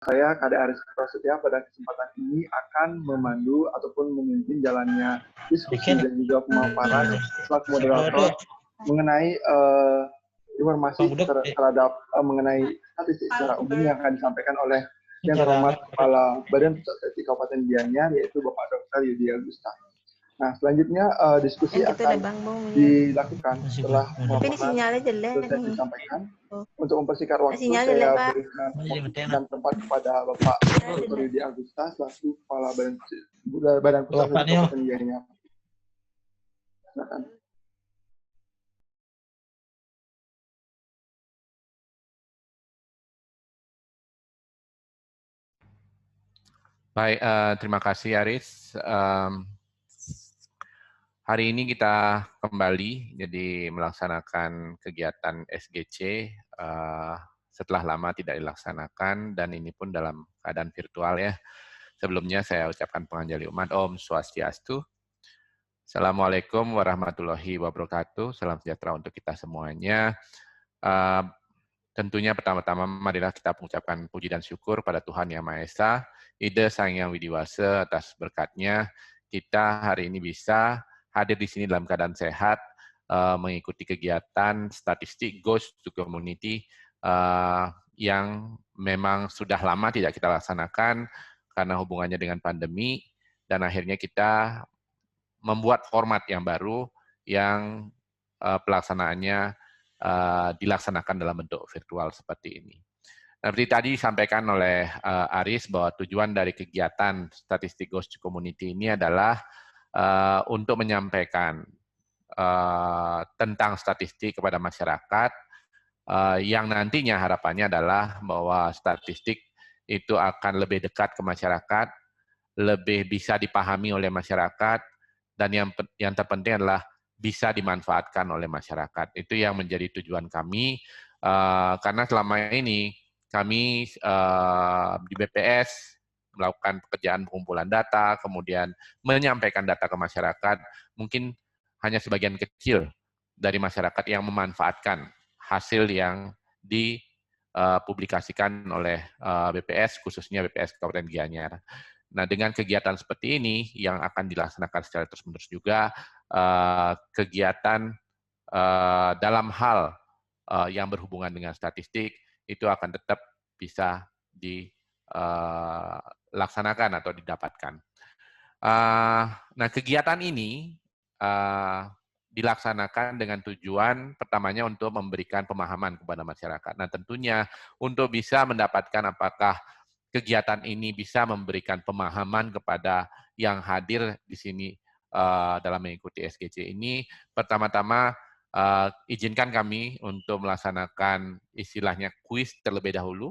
Saya Kade Aris Prasetya pada kesempatan ini akan memandu ataupun memimpin jalannya diskusi dan juga pemaparan selaku moderator mengenai informasi terhadap mengenai statistik secara umum yang akan disampaikan oleh yang terhormat Kepala Badan Pusat Statistik Kabupaten Gianyar, yaitu Bapak Dr. Yudi Agusta. Nah, selanjutnya diskusi akan dilakukan setelah pemaparan selesai disampaikan. Untuk mempersingkat waktu, saya berikan waktu dan tempat kepada Bapak Dr. Yudi Agusta selaku Kepala Badan Pusat Statistik Kabupaten Gianyar. Silakan. Baik, terima kasih Aris. Hari ini kita kembali jadi melaksanakan kegiatan SGC setelah lama tidak dilaksanakan, dan ini pun dalam keadaan virtual ya. Sebelumnya saya ucapkan penganjali umat, Om Swastiastu. Assalamualaikum warahmatullahi wabarakatuh. Salam sejahtera untuk kita semuanya. Tentunya pertama-tama marilah kita mengucapkan puji dan syukur pada Tuhan Yang Maha Esa, Ida Sang Yang Widiwasa, atas berkatnya kita hari ini bisa hadir di sini dalam keadaan sehat, mengikuti kegiatan statistik Ghost to Community yang memang sudah lama tidak kita laksanakan karena hubungannya dengan pandemi, dan akhirnya kita membuat format yang baru yang pelaksanaannya dilaksanakan dalam bentuk virtual seperti ini. Nah, seperti tadi disampaikan oleh Aris bahwa tujuan dari kegiatan statistik Ghost to Community ini adalah untuk menyampaikan tentang statistik kepada masyarakat, yang nantinya harapannya adalah bahwa statistik itu akan lebih dekat ke masyarakat, lebih bisa dipahami oleh masyarakat, dan yang terpenting adalah bisa dimanfaatkan oleh masyarakat. Itu yang menjadi tujuan kami, karena selama ini kami di BPS melakukan pekerjaan pengumpulan data, kemudian menyampaikan data ke masyarakat, mungkin hanya sebagian kecil dari masyarakat yang memanfaatkan hasil yang dipublikasikan oleh BPS, khususnya BPS Kabupaten Gianyar. Nah, dengan kegiatan seperti ini yang akan dilaksanakan secara terus-menerus juga, kegiatan dalam hal yang berhubungan dengan statistik itu akan tetap bisa dilaksanakan atau didapatkan. Nah, kegiatan ini dilaksanakan dengan tujuan pertamanya untuk memberikan pemahaman kepada masyarakat. Nah, tentunya untuk bisa mendapatkan apakah kegiatan ini bisa memberikan pemahaman kepada yang hadir di sini dalam mengikuti SGC ini, pertama-tama izinkan kami untuk melaksanakan istilahnya kuis terlebih dahulu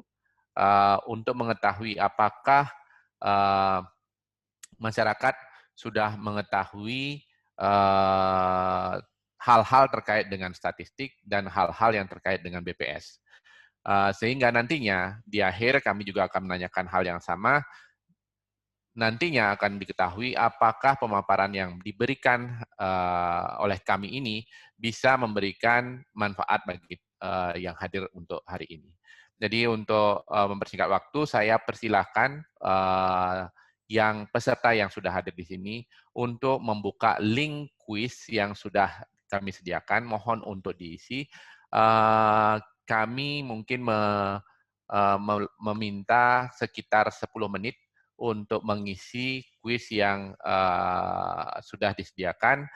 untuk mengetahui apakah masyarakat sudah mengetahui hal-hal terkait dengan statistik dan hal-hal yang terkait dengan BPS. Sehingga nantinya di akhir kami juga akan menanyakan hal yang sama. Nantinya akan diketahui apakah pemaparan yang diberikan oleh kami ini bisa memberikan manfaat bagi yang hadir untuk hari ini. Jadi untuk mempersingkat waktu, saya persilahkan yang peserta yang sudah hadir di sini untuk membuka link kuis yang sudah kami sediakan. Mohon untuk diisi. Kami mungkin meminta sekitar 10 menit untuk mengisi kuis yang sudah disediakan.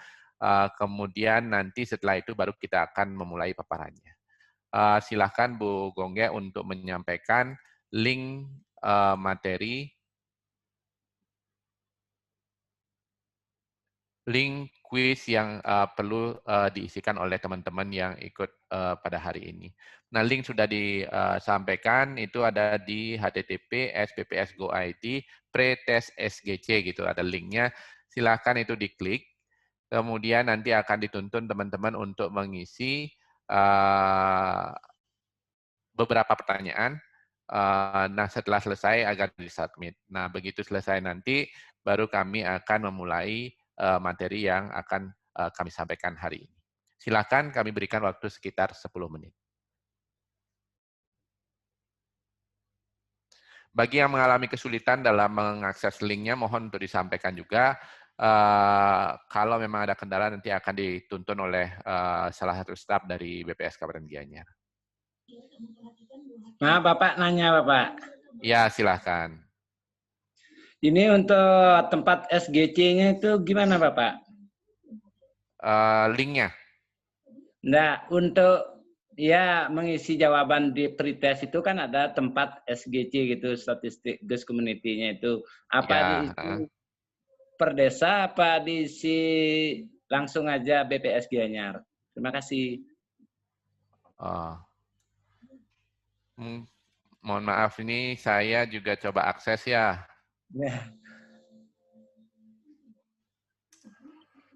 Kemudian nanti setelah itu baru kita akan memulai paparannya. Silakan Bu Gongge untuk menyampaikan link materi, link kuis yang perlu diisikan oleh teman-teman yang ikut pada hari ini. Nah, link sudah disampaikan, itu ada di http://sbps.go.id pretest SGC gitu, ada linknya. Silakan itu diklik. Kemudian nanti akan dituntun teman-teman untuk mengisi beberapa pertanyaan. Nah, setelah selesai agar disubmit. Nah, begitu selesai nanti baru kami akan memulai materi yang akan kami sampaikan hari ini. Silakan, kami berikan waktu sekitar 10 menit. Bagi yang mengalami kesulitan dalam mengakses linknya, mohon untuk disampaikan juga. Kalau memang ada kendala, nanti akan dituntun oleh salah satu staf dari BPS Kabupaten Gianyar. Nah, Bapak nanya, Bapak. Ya, silahkan. Ini untuk tempat SGC-nya itu gimana, Bapak? Linknya? Nah, untuk ya mengisi jawaban di pretest itu kan ada tempat SGC gitu, statistik Gus Community-nya itu. Apa Ya. itu per desa, apa diisi langsung aja BPS Gianyar? Terima kasih. Mohon maaf, ini saya juga coba akses ya. Ya.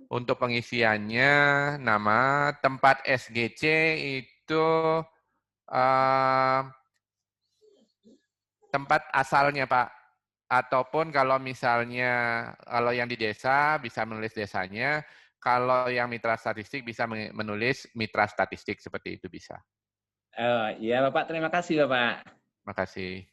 Untuk pengisiannya, nama tempat SGC itu tempat asalnya, Pak. Ataupun kalau misalnya, kalau yang di desa bisa menulis desanya, kalau yang mitra statistik bisa menulis mitra statistik, seperti itu bisa. Oh, iya Bapak, terima kasih Bapak. Terima kasih.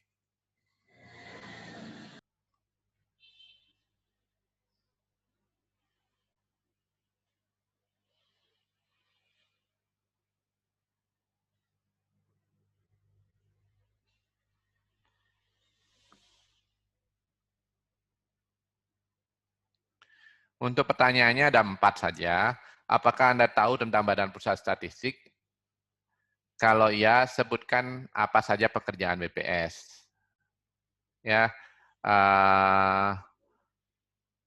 Untuk pertanyaannya ada 4 saja. Apakah Anda tahu tentang Badan Pusat Statistik? Kalau ya, sebutkan apa saja pekerjaan BPS. Ya,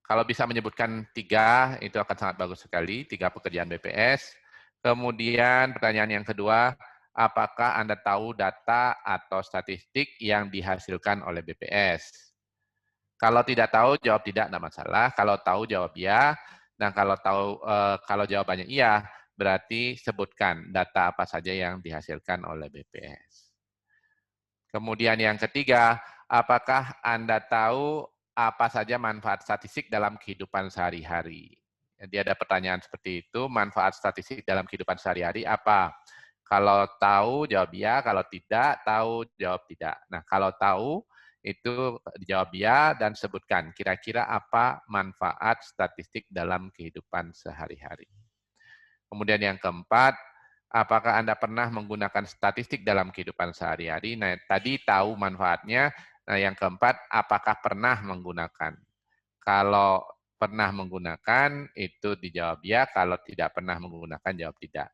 kalau bisa menyebutkan 3, itu akan sangat bagus sekali. 3 pekerjaan BPS. Kemudian pertanyaan yang kedua, apakah Anda tahu data atau statistik yang dihasilkan oleh BPS? Kalau tidak tahu, jawab tidak, tidak masalah. Kalau tahu, jawab ya. Dan kalau jawabannya iya, berarti sebutkan data apa saja yang dihasilkan oleh BPS. Kemudian yang ketiga, apakah Anda tahu apa saja manfaat statistik dalam kehidupan sehari-hari? Jadi ada pertanyaan seperti itu, manfaat statistik dalam kehidupan sehari-hari apa? Kalau tahu, jawab ya. Kalau tidak tahu, jawab tidak. Nah, kalau tahu, itu dijawab ya dan sebutkan kira-kira apa manfaat statistik dalam kehidupan sehari-hari. Kemudian yang keempat, apakah Anda pernah menggunakan statistik dalam kehidupan sehari-hari? Nah, tadi tahu manfaatnya. Nah, yang keempat, apakah pernah menggunakan? Kalau pernah menggunakan, itu dijawab ya. Kalau tidak pernah menggunakan, jawab tidak.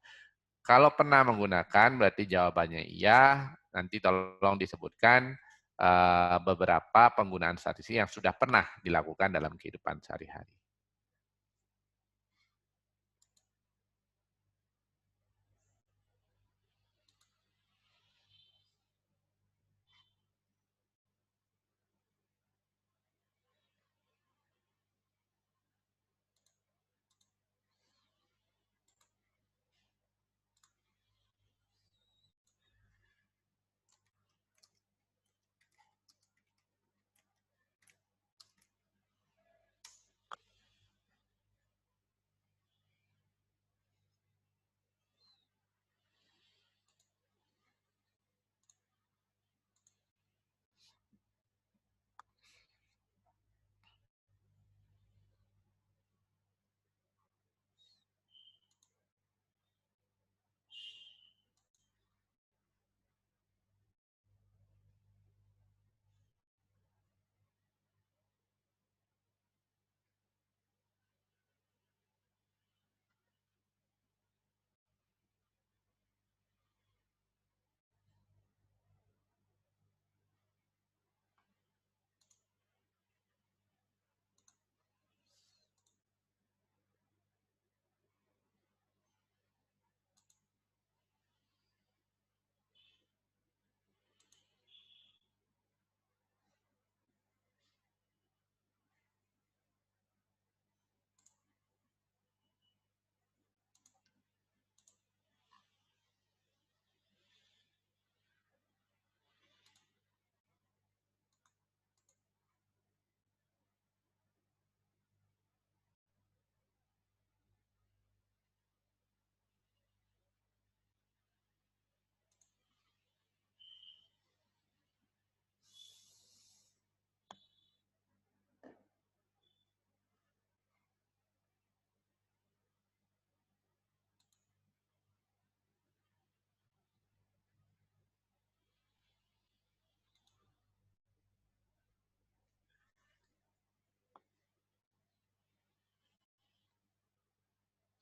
Kalau pernah menggunakan, berarti jawabannya iya. Nanti tolong disebutkan beberapa penggunaan statistik yang sudah pernah dilakukan dalam kehidupan sehari-hari.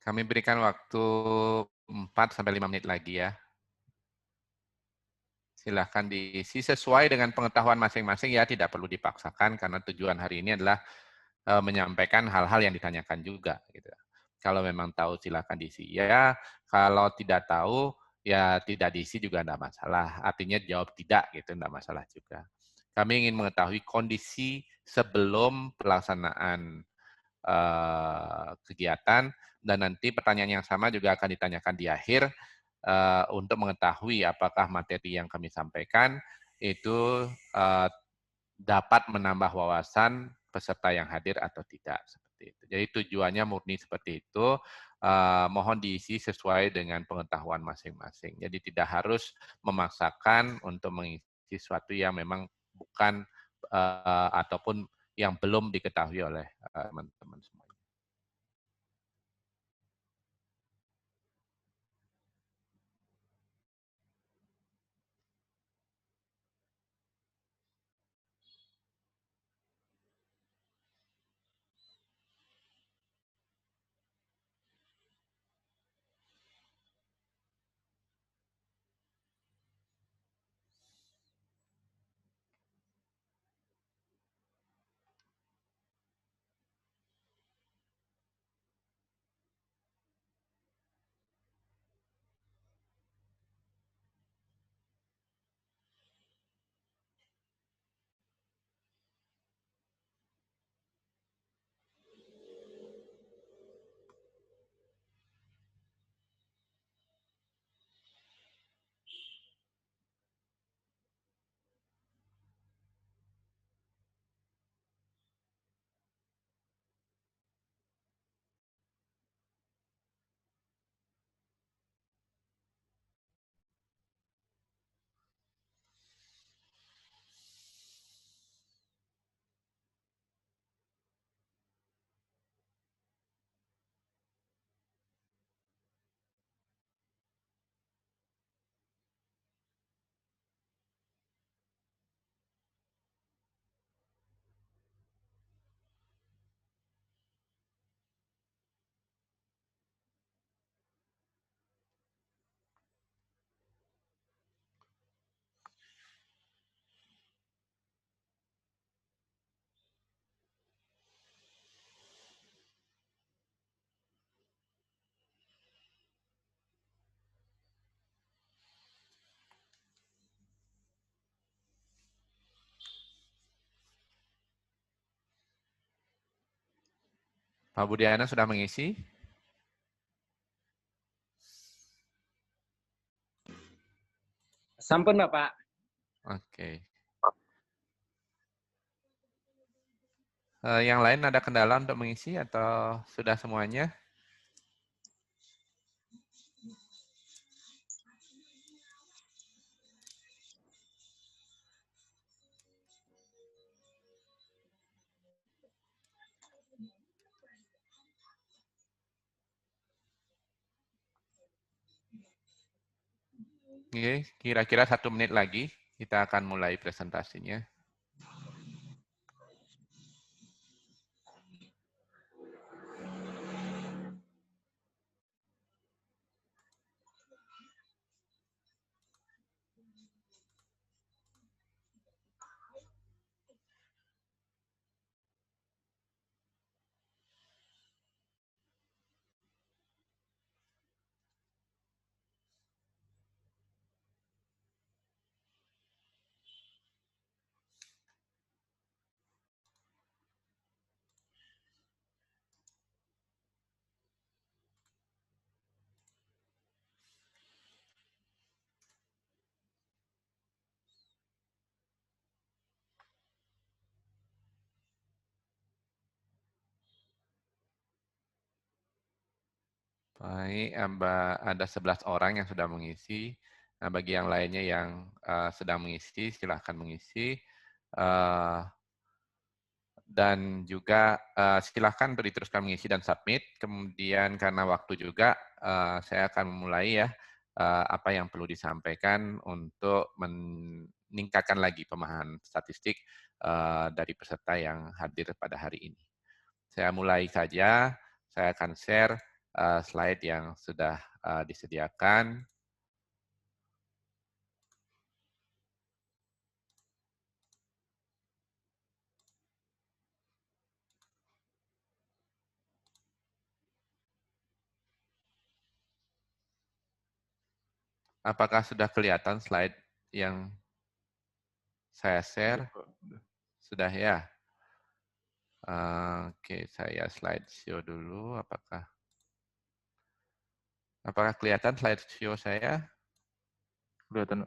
Kami berikan waktu 4-5 menit lagi ya. Silahkan diisi sesuai dengan pengetahuan masing-masing ya, tidak perlu dipaksakan karena tujuan hari ini adalah menyampaikan hal-hal yang ditanyakan juga. Gitu. Kalau memang tahu silahkan diisi ya, kalau tidak tahu ya tidak diisi juga tidak masalah. Artinya jawab tidak gitu, tidak masalah juga. Kami ingin mengetahui kondisi sebelum pelaksanaan kegiatan dan nanti pertanyaan yang sama juga akan ditanyakan di akhir untuk mengetahui apakah materi yang kami sampaikan itu dapat menambah wawasan peserta yang hadir atau tidak seperti itu. Jadi tujuannya murni seperti itu. Mohon diisi sesuai dengan pengetahuan masing-masing. Jadi tidak harus memaksakan untuk mengisi sesuatu yang memang bukan ataupun yang belum diketahui oleh teman-teman semua. Pak Budiana sudah mengisi? Sampun Bapak. Oke. Yang lain ada kendala untuk mengisi atau sudah semuanya? Oke, kira-kira 1 menit lagi kita akan mulai presentasinya. Baik, ada 11 orang yang sudah mengisi. Nah, bagi yang lainnya yang sedang mengisi, silahkan mengisi. Dan juga silahkan untuk diteruskan mengisi dan submit. Kemudian karena waktu juga, saya akan memulai ya, apa yang perlu disampaikan untuk meningkatkan lagi pemahaman statistik dari peserta yang hadir pada hari ini. Saya mulai saja, saya akan share slide yang sudah disediakan. Apakah sudah kelihatan slide yang saya share? Sudah ya? Oke, saya slideshow dulu. Apakah kelihatan slideshow saya? Kelihatan.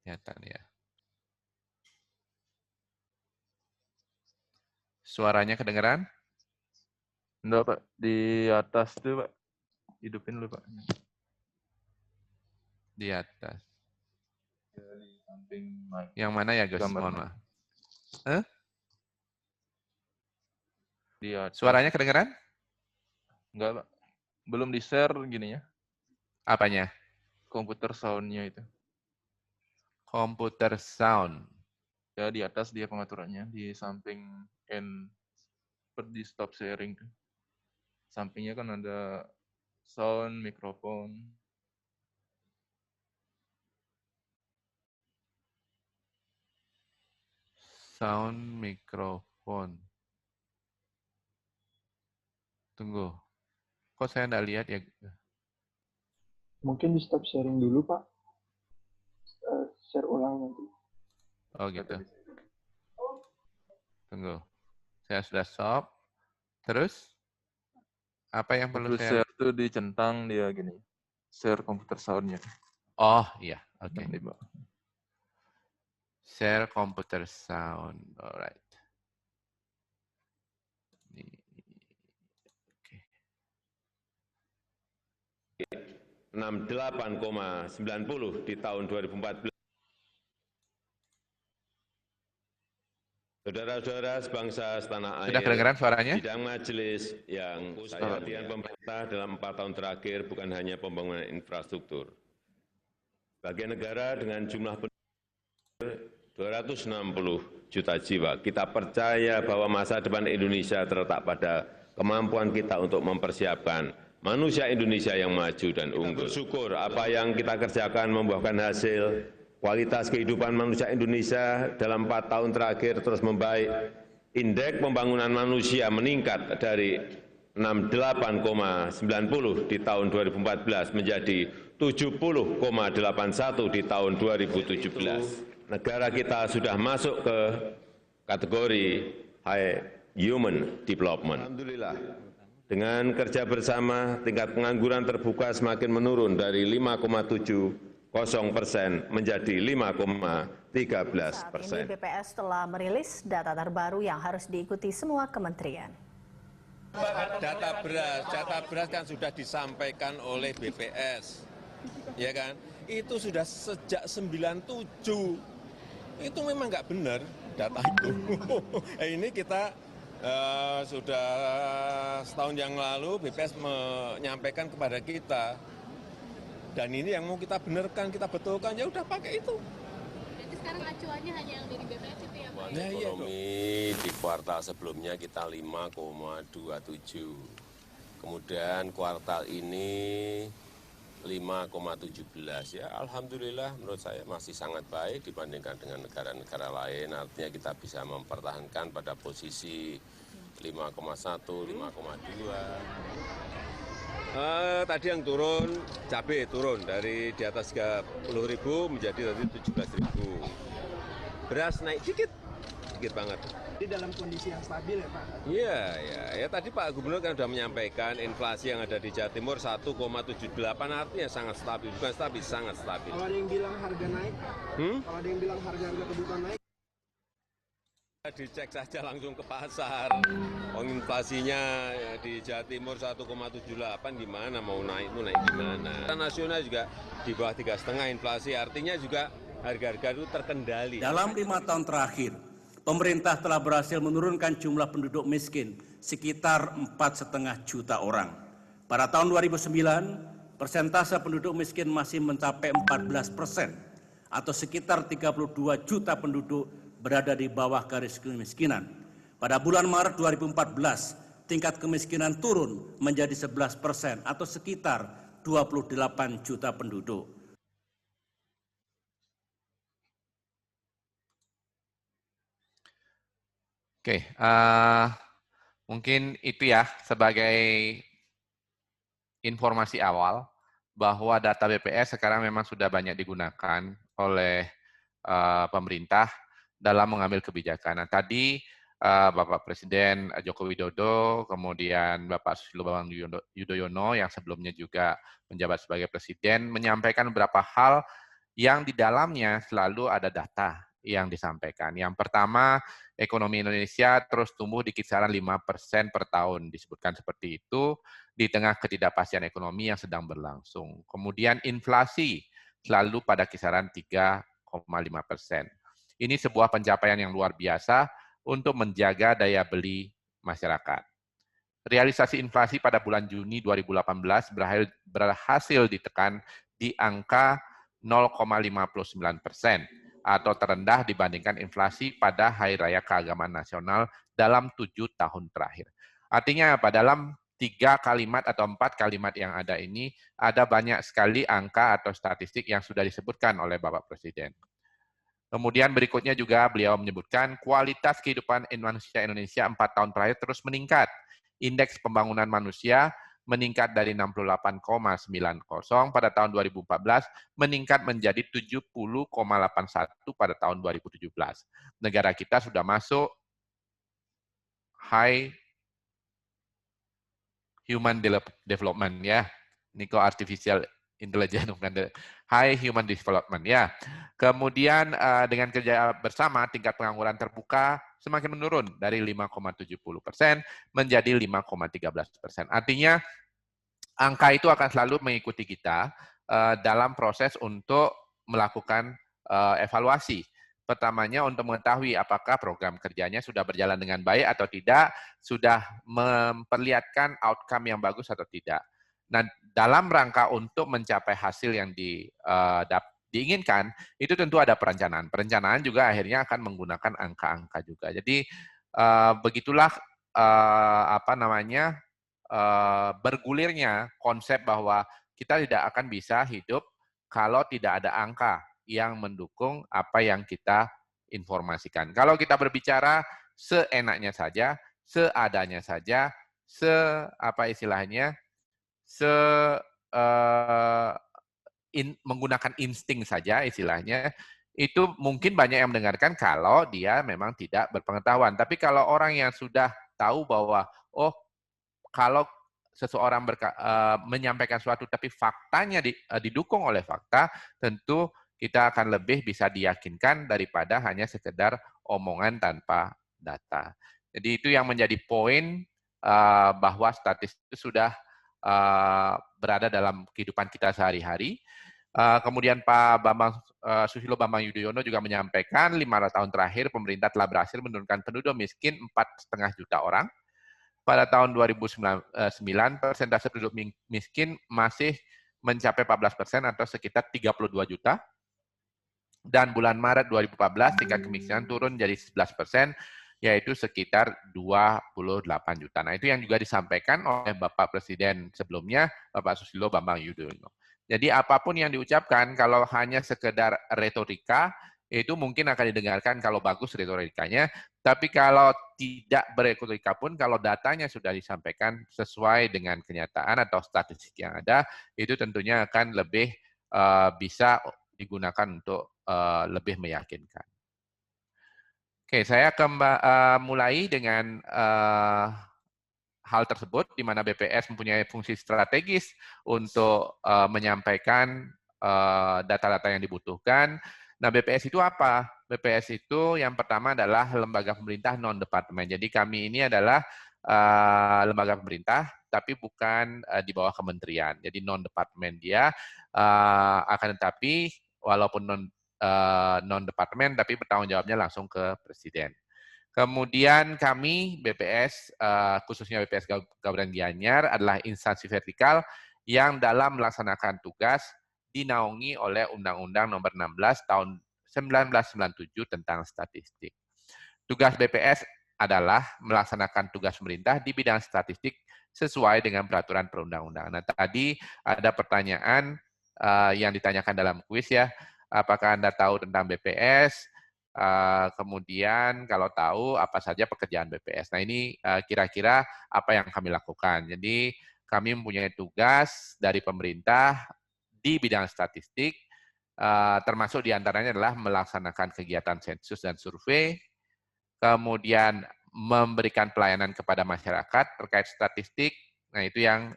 Kelihatan ya. Suaranya kedengeran? Enggak, Pak. Di atas tuh, Pak. Hidupin dulu, Pak. Di atas. Ya, di samping mic. Yang mana ya, Gus? Gambar. Mohon maaf. Hah? Di atas. Suaranya kedengeran? Enggak, Pak. Belum di-share gininya. Apanya? Komputer sound-nya itu. Komputer sound. Ya, di atas dia pengaturannya. Di samping end. Seperti stop sharing. Sampingnya kan ada sound, mikrofon. Sound, mikrofon. Tunggu. Kok saya nggak lihat ya? Mungkin di stop sharing dulu, Pak. Share ulang nanti. Oh gitu. Tunggu. Saya sudah stop. Terus? Apa yang perlu Terus saya... share tuh dicentang dia gini. Share komputer sound-nya. Oh iya, oke. Nanti, Pak. Share computer sound, alright. 68,90 di tahun 2014. Saudara-saudara sebangsa setanah air, Sudah kedengaran suaranya? sidang majelis yang perhatian pemerintah dalam 4 tahun terakhir bukan hanya pembangunan infrastruktur. Bagi negara dengan jumlah penduduk 260 juta jiwa, kita percaya bahwa masa depan Indonesia terletak pada kemampuan kita untuk mempersiapkan manusia Indonesia yang maju dan unggul. Bersyukur apa yang kita kerjakan membuahkan hasil. Kualitas kehidupan manusia Indonesia dalam 4 tahun terakhir terus membaik. Indeks pembangunan manusia meningkat dari 68,90 di tahun 2014 menjadi 70,81 di tahun 2017. Negara kita sudah masuk ke kategori High Human Development. Alhamdulillah. Dengan kerja bersama, tingkat pengangguran terbuka semakin menurun dari 5,70% menjadi 5,13%. Saat ini BPS telah merilis data terbaru yang harus diikuti semua kementerian. Data beras kan sudah disampaikan oleh BPS, ya kan? Itu sudah sejak 97. Itu memang nggak benar data itu. Ini kita sudah setahun yang lalu BPS menyampaikan kepada kita. Dan ini yang mau kita benarkan, kita betulkan, ya udah pakai itu. Jadi sekarang acuannya hanya yang dari BPS itu ya, Pak? Ekonomi di kuartal sebelumnya kita 5,27. Kemudian kuartal ini 5,17. Ya, alhamdulillah menurut saya masih sangat baik dibandingkan dengan negara-negara lain. Artinya kita bisa mempertahankan pada posisi 5,1, 5,2. Tadi yang turun, cabai turun dari di atas 30.000 menjadi tadi 17.000. Beras naik dikit banget. Di dalam kondisi yang stabil ya Pak? Iya, ya tadi Pak Gubernur kan sudah menyampaikan inflasi yang ada di Jawa Timur 1,78 artinya sangat stabil, bukan stabil, sangat stabil. Kalau ada yang bilang harga naik, kalau ada yang bilang harga kebutuhan naik, dicek saja langsung ke pasar. Inflasinya di Jawa Timur 1,78 gimana mau naik itu naik gimana? Nasional juga di bawah 3,5 inflasi artinya juga harga-harga itu terkendali. Dalam 5 tahun terakhir, pemerintah telah berhasil menurunkan jumlah penduduk miskin sekitar 4,5 juta orang. Pada tahun 2009, persentase penduduk miskin masih mencapai 14% atau sekitar 32 juta penduduk berada di bawah garis kemiskinan. Pada bulan Maret 2014, tingkat kemiskinan turun menjadi 11% atau sekitar 28 juta penduduk. Oke, mungkin itu ya sebagai informasi awal bahwa data BPS sekarang memang sudah banyak digunakan oleh pemerintah dalam mengambil kebijakan. Nah, tadi Bapak Presiden Joko Widodo, kemudian Bapak Susilo Bambang Yudhoyono yang sebelumnya juga menjabat sebagai Presiden, menyampaikan beberapa hal yang di dalamnya selalu ada data yang disampaikan. Yang pertama, ekonomi Indonesia terus tumbuh di kisaran 5% per tahun. Disebutkan seperti itu di tengah ketidakpastian ekonomi yang sedang berlangsung. Kemudian inflasi selalu pada kisaran 3,5%. Ini sebuah pencapaian yang luar biasa untuk menjaga daya beli masyarakat. Realisasi inflasi pada bulan Juni 2018 berhasil ditekan di angka 0,59% atau terendah dibandingkan inflasi pada Hari Raya Keagamaan Nasional dalam 7 tahun terakhir. Artinya apa? Dalam 3 kalimat atau 4 kalimat yang ada ini, ada banyak sekali angka atau statistik yang sudah disebutkan oleh Bapak Presiden. Kemudian berikutnya juga beliau menyebutkan kualitas kehidupan manusia Indonesia 4 tahun terakhir terus meningkat. Indeks pembangunan manusia meningkat dari 68,90 pada tahun 2014 meningkat menjadi 70,81 pada tahun 2017. Negara kita sudah masuk high human development ya. Ini kok artificial intelligence bukan high human development ya. Kemudian dengan kerja bersama tingkat pengangguran terbuka semakin menurun dari 5,70% menjadi 5,13%. Artinya angka itu akan selalu mengikuti kita dalam proses untuk melakukan evaluasi. Pertamanya untuk mengetahui apakah program kerjanya sudah berjalan dengan baik atau tidak, sudah memperlihatkan outcome yang bagus atau tidak. Nah, dalam rangka untuk mencapai hasil yang diinginkan, itu tentu ada perencanaan. Perencanaan juga akhirnya akan menggunakan angka-angka juga. Jadi begitulah bergulirnya konsep bahwa kita tidak akan bisa hidup kalau tidak ada angka yang mendukung apa yang kita informasikan. Kalau kita berbicara seenaknya saja, seadanya saja, menggunakan insting saja istilahnya, itu mungkin banyak yang mendengarkan kalau dia memang tidak berpengetahuan. Tapi kalau orang yang sudah tahu bahwa, oh, kalau seseorang menyampaikan sesuatu tapi faktanya didukung oleh fakta, tentu kita akan lebih bisa diyakinkan daripada hanya sekedar omongan tanpa data. Jadi itu yang menjadi poin bahwa statistik itu sudah berada dalam kehidupan kita sehari-hari. Kemudian Pak Susilo Bambang Yudhoyono juga menyampaikan 5 tahun terakhir pemerintah telah berhasil menurunkan penduduk miskin 4,5 juta orang. Pada tahun 2009, persentase penduduk miskin masih mencapai 14% atau sekitar 32 juta. Dan bulan Maret 2014, tingkat kemiskinan turun jadi 11%, yaitu sekitar 28 juta. Nah, itu yang juga disampaikan oleh Bapak Presiden sebelumnya, Bapak Susilo Bambang Yudhoyono. Jadi apapun yang diucapkan, kalau hanya sekedar retorika, itu mungkin akan didengarkan kalau bagus retorikanya, tapi kalau tidak beretorika pun, kalau datanya sudah disampaikan sesuai dengan kenyataan atau statistik yang ada, itu tentunya akan lebih bisa digunakan untuk lebih meyakinkan. Oke, saya akan mulai dengan hal tersebut, di mana BPS mempunyai fungsi strategis untuk menyampaikan data-data yang dibutuhkan. Nah, BPS itu apa? BPS itu yang pertama adalah lembaga pemerintah non-departemen. Jadi kami ini adalah lembaga pemerintah, tapi bukan di bawah kementerian. Jadi non-departemen dia, akan tetapi walaupun non-departemen, tapi bertanggung jawabnya langsung ke Presiden. Kemudian kami, BPS, khususnya BPS Kabupaten Gianyar, adalah instansi vertikal yang dalam melaksanakan tugas dinaungi oleh Undang-Undang Nomor 16 Tahun 1997 tentang statistik. Tugas BPS adalah melaksanakan tugas pemerintah di bidang statistik sesuai dengan peraturan perundang-undangan. Nah, tadi ada pertanyaan yang ditanyakan dalam kuis ya, apakah Anda tahu tentang BPS? Kemudian kalau tahu apa saja pekerjaan BPS. Nah, ini kira-kira apa yang kami lakukan. Jadi kami mempunyai tugas dari pemerintah di bidang statistik, termasuk diantaranya adalah melaksanakan kegiatan sensus dan survei, kemudian memberikan pelayanan kepada masyarakat terkait statistik. Nah, itu yang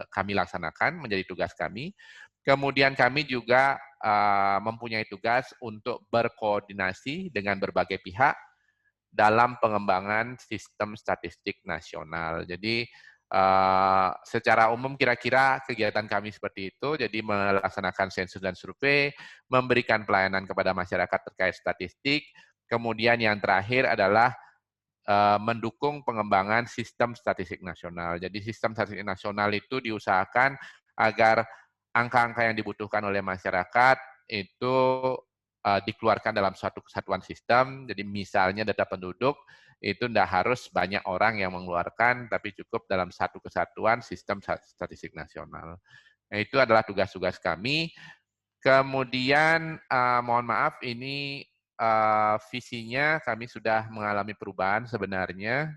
kami laksanakan menjadi tugas kami. Kemudian kami juga mempunyai tugas untuk berkoordinasi dengan berbagai pihak dalam pengembangan sistem statistik nasional. Jadi secara umum kira-kira kegiatan kami seperti itu, jadi melaksanakan sensus dan survei, memberikan pelayanan kepada masyarakat terkait statistik, kemudian yang terakhir adalah mendukung pengembangan sistem statistik nasional. Jadi sistem statistik nasional itu diusahakan agar angka-angka yang dibutuhkan oleh masyarakat itu dikeluarkan dalam suatu kesatuan sistem. Jadi misalnya data penduduk itu tidak harus banyak orang yang mengeluarkan, tapi cukup dalam satu kesatuan sistem statistik nasional. Nah, itu adalah tugas-tugas kami. Kemudian mohon maaf ini visinya kami sudah mengalami perubahan sebenarnya.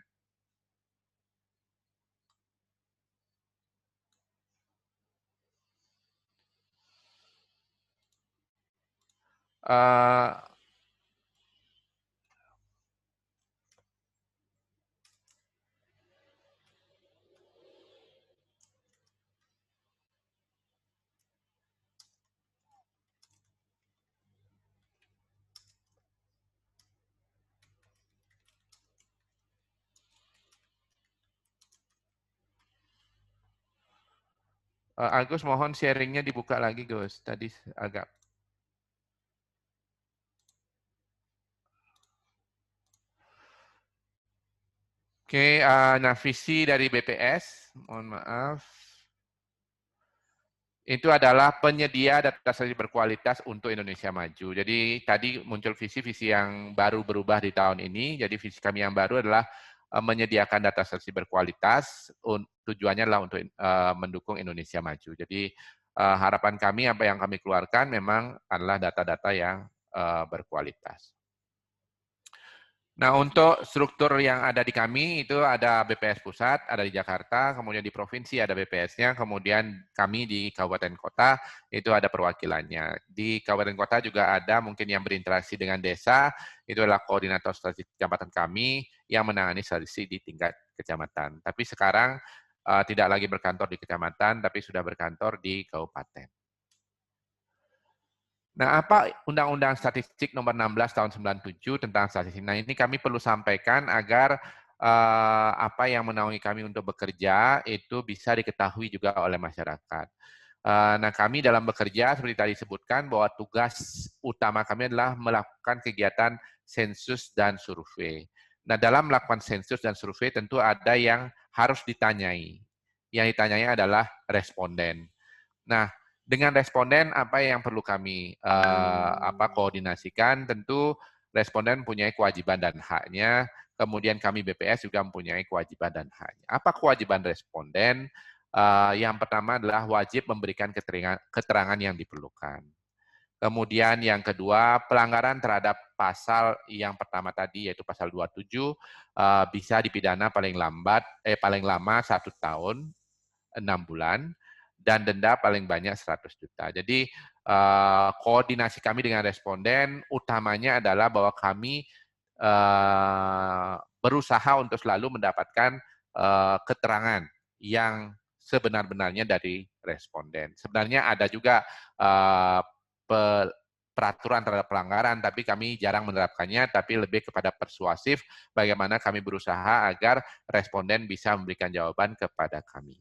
Agus, mohon sharingnya dibuka lagi, Gus. Tadi agak... Oke, nah visi dari BPS, mohon maaf. Itu adalah penyedia data statistik berkualitas untuk Indonesia maju. Jadi tadi muncul visi-visi yang baru berubah di tahun ini. Jadi visi kami yang baru adalah menyediakan data statistik berkualitas. Tujuannya adalah untuk mendukung Indonesia maju. Jadi harapan kami, apa yang kami keluarkan memang adalah data-data yang berkualitas. Nah, untuk struktur yang ada di kami itu ada BPS pusat, ada di Jakarta, kemudian di provinsi ada BPS-nya, kemudian kami di kabupaten kota itu ada perwakilannya. Di kabupaten kota juga ada mungkin yang berinteraksi dengan desa, itu adalah koordinator statistik kecamatan kami yang menangani statistik di tingkat kecamatan. Tapi sekarang tidak lagi berkantor di kecamatan, tapi sudah berkantor di kabupaten. Nah, apa Undang-Undang Statistik Nomor 16 Tahun 97 tentang statistik? Nah, ini kami perlu sampaikan agar apa yang menaungi kami untuk bekerja itu bisa diketahui juga oleh masyarakat. Nah, kami dalam bekerja seperti tadi disebutkan bahwa tugas utama kami adalah melakukan kegiatan sensus dan survei. Nah, dalam melakukan sensus dan survei tentu ada yang harus ditanyai. Yang ditanyai adalah responden. Nah, dengan responden apa yang perlu kami koordinasikan? Tentu responden mempunyai kewajiban dan haknya, kemudian kami BPS juga mempunyai kewajiban dan haknya. Apa kewajiban responden? Yang pertama adalah wajib memberikan keterangan yang diperlukan. Kemudian yang kedua, pelanggaran terhadap pasal yang pertama tadi, yaitu pasal 27, bisa dipidana paling lama 1 tahun, 6 bulan, dan denda paling banyak 100 juta. Jadi koordinasi kami dengan responden utamanya adalah bahwa kami berusaha untuk selalu mendapatkan keterangan yang sebenar-benarnya dari responden. Sebenarnya ada juga peraturan terhadap pelanggaran, tapi kami jarang menerapkannya, tapi lebih kepada persuasif bagaimana kami berusaha agar responden bisa memberikan jawaban kepada kami.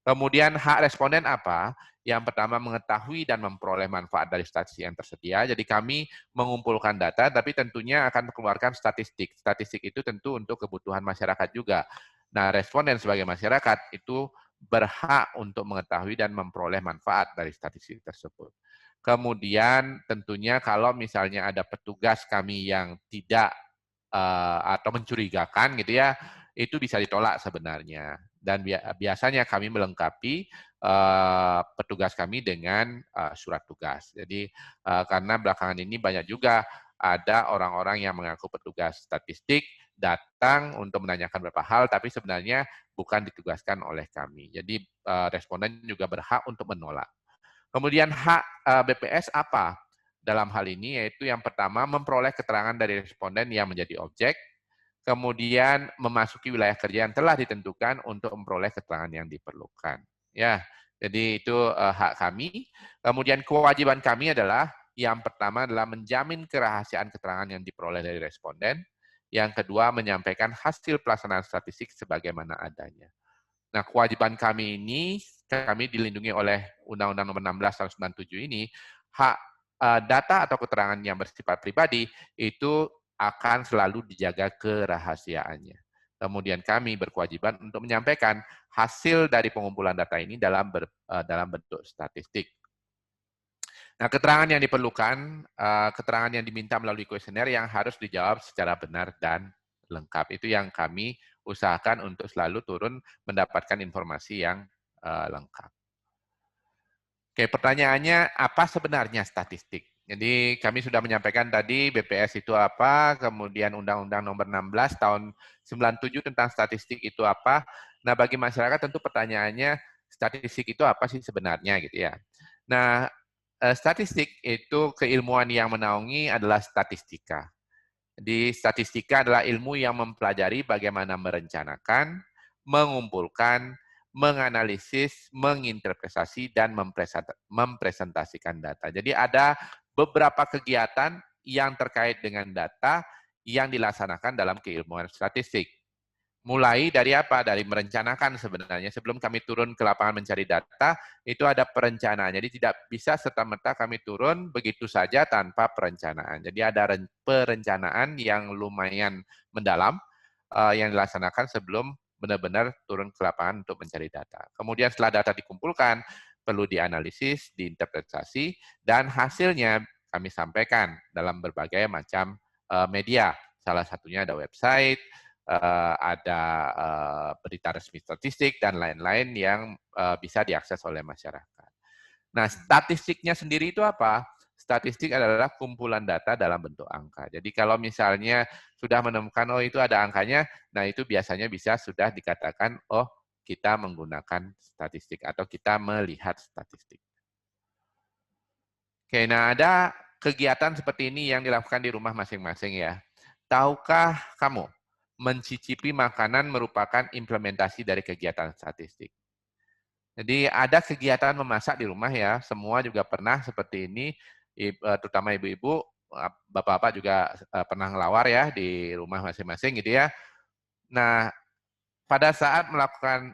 Kemudian hak responden apa? Yang pertama mengetahui dan memperoleh manfaat dari statistik yang tersedia. Jadi kami mengumpulkan data, tapi tentunya akan mengeluarkan statistik. Statistik itu tentu untuk kebutuhan masyarakat juga. Nah, responden sebagai masyarakat itu berhak untuk mengetahui dan memperoleh manfaat dari statistik tersebut. Kemudian tentunya kalau misalnya ada petugas kami yang tidak atau mencurigakan gitu ya, itu bisa ditolak sebenarnya. Dan biasanya kami melengkapi petugas kami dengan surat tugas. Jadi karena belakangan ini banyak juga ada orang-orang yang mengaku petugas statistik datang untuk menanyakan beberapa hal, tapi sebenarnya bukan ditugaskan oleh kami. Jadi responden juga berhak untuk menolak. Kemudian hak BPS apa dalam hal ini? Yaitu yang pertama memperoleh keterangan dari responden yang menjadi objek, kemudian memasuki wilayah kerja yang telah ditentukan untuk memperoleh keterangan yang diperlukan. Ya, jadi itu hak kami. Kemudian kewajiban kami adalah yang pertama adalah menjamin kerahasiaan keterangan yang diperoleh dari responden. Yang kedua, menyampaikan hasil pelaksanaan statistik sebagaimana adanya. Nah, kewajiban kami ini, kami dilindungi oleh Undang-Undang Nomor 16 Tahun 97 ini, hak data atau keterangan yang bersifat pribadi itu akan selalu dijaga kerahasiaannya. Kemudian kami berkewajiban untuk menyampaikan hasil dari pengumpulan data ini dalam bentuk statistik. Nah, keterangan yang diperlukan, keterangan yang diminta melalui kuesioner yang harus dijawab secara benar dan lengkap. Itu yang kami usahakan untuk selalu turun mendapatkan informasi yang lengkap. Oke, pertanyaannya apa sebenarnya statistik? Jadi kami sudah menyampaikan tadi BPS itu apa, kemudian Undang-Undang Nomor 16 Tahun 97 tentang statistik itu apa. Nah, bagi masyarakat tentu pertanyaannya statistik itu apa sih sebenarnya gitu ya. Nah, statistik itu keilmuan yang menaungi adalah statistika. Jadi statistika adalah ilmu yang mempelajari bagaimana merencanakan, mengumpulkan, menganalisis, menginterpretasi, dan mempresentasikan data. Jadi ada beberapa kegiatan yang terkait dengan data yang dilaksanakan dalam keilmuan statistik. Mulai dari apa? Dari merencanakan sebenarnya. Sebelum kami turun ke lapangan mencari data, itu ada perencanaan. Jadi tidak bisa serta-merta kami turun begitu saja tanpa perencanaan. Jadi ada perencanaan yang lumayan mendalam yang dilaksanakan sebelum benar-benar turun ke lapangan untuk mencari data. Kemudian setelah data dikumpulkan, perlu dianalisis, diinterpretasi, dan hasilnya kami sampaikan dalam berbagai macam media. Salah satunya ada website, ada berita resmi statistik, dan lain-lain yang bisa diakses oleh masyarakat. Nah, statistiknya sendiri itu apa? Statistik adalah kumpulan data dalam bentuk angka. Jadi kalau misalnya sudah menemukan, oh itu ada angkanya, nah itu biasanya bisa sudah dikatakan, oh kita menggunakan statistik atau kita melihat statistik. Oke, nah ada kegiatan seperti ini yang dilakukan di rumah masing-masing ya. Tahukah kamu, mencicipi makanan merupakan implementasi dari kegiatan statistik. Jadi ada kegiatan memasak di rumah ya, semua juga pernah seperti ini, terutama ibu-ibu, bapak-bapak juga pernah ngelawar ya di rumah masing-masing gitu ya. Nah, pada saat melakukan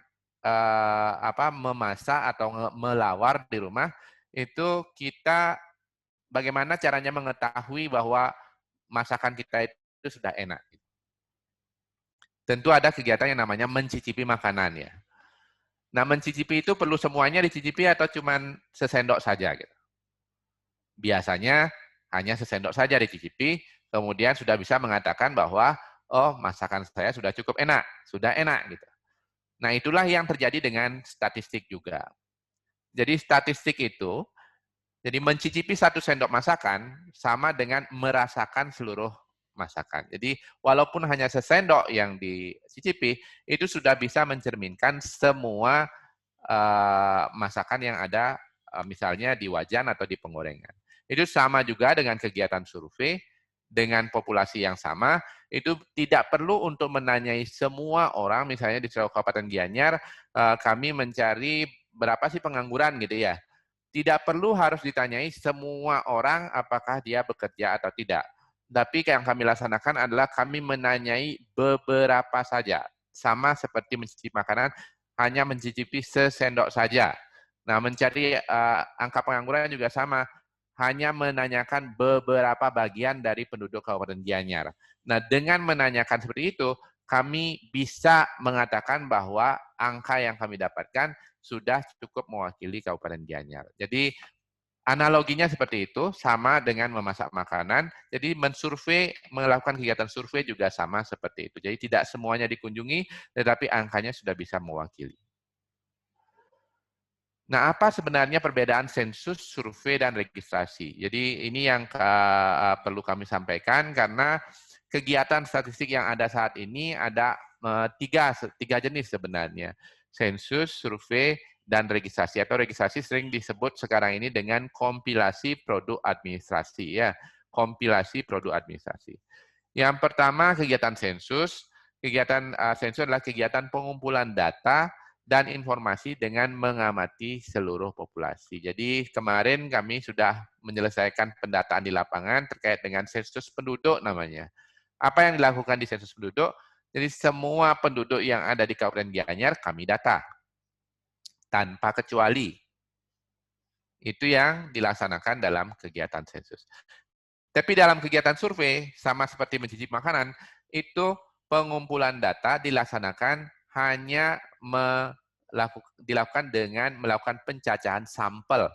memasak atau melawar di rumah, itu kita bagaimana caranya mengetahui bahwa masakan kita itu sudah enak. Tentu ada kegiatan yang namanya mencicipi makanan ya. Nah, mencicipi itu perlu semuanya dicicipi atau cuman sesendok saja gitu. Biasanya hanya sesendok saja dicicipi, kemudian sudah bisa mengatakan bahwa oh, masakan saya sudah cukup enak, sudah enak gitu. Nah, itulah yang terjadi dengan statistik juga. Jadi statistik itu jadi mencicipi satu sendok masakan sama dengan merasakan seluruh masakan. Jadi walaupun hanya sesendok yang dicicipi, itu sudah bisa mencerminkan semua masakan yang ada misalnya di wajan atau di penggorengan. Itu sama juga dengan kegiatan survei, dengan populasi yang sama, itu tidak perlu untuk menanyai semua orang, misalnya di Kabupaten Gianyar, kami mencari berapa sih pengangguran gitu ya. Tidak perlu harus ditanyai semua orang apakah dia bekerja atau tidak. Tapi yang kami laksanakan adalah kami menanyai beberapa saja. Sama seperti mencicipi makanan, hanya mencicipi sesendok saja. Nah, mencari angka pengangguran juga sama. Hanya menanyakan beberapa bagian dari penduduk Kabupaten Gianyar. Nah, dengan menanyakan seperti itu, kami bisa mengatakan bahwa angka yang kami dapatkan sudah cukup mewakili Kabupaten Gianyar. Jadi, Analoginya seperti itu, sama dengan memasak makanan. Jadi melakukan kegiatan survei juga sama seperti itu. Jadi tidak semuanya dikunjungi, tetapi angkanya sudah bisa mewakili. Nah, apa sebenarnya perbedaan sensus, survei, dan registrasi? Jadi ini yang perlu kami sampaikan, karena kegiatan statistik yang ada saat ini ada tiga jenis sebenarnya. Sensus, survei, dan registrasi. Atau registrasi sering disebut sekarang ini dengan kompilasi produk administrasi. Ya, kompilasi produk administrasi. Yang pertama, kegiatan sensus. Kegiatan sensus adalah kegiatan pengumpulan data dan informasi dengan mengamati seluruh populasi. Jadi kemarin kami sudah menyelesaikan pendataan di lapangan terkait dengan sensus penduduk namanya. Apa yang dilakukan di sensus penduduk? Jadi semua penduduk yang ada di Kabupaten Gianyar kami data, tanpa kecuali. Itu yang dilaksanakan dalam kegiatan sensus. Tapi dalam kegiatan survei, sama seperti mencicip makanan, itu pengumpulan data dilaksanakan hanya dilakukan dengan melakukan pencacahan sampel.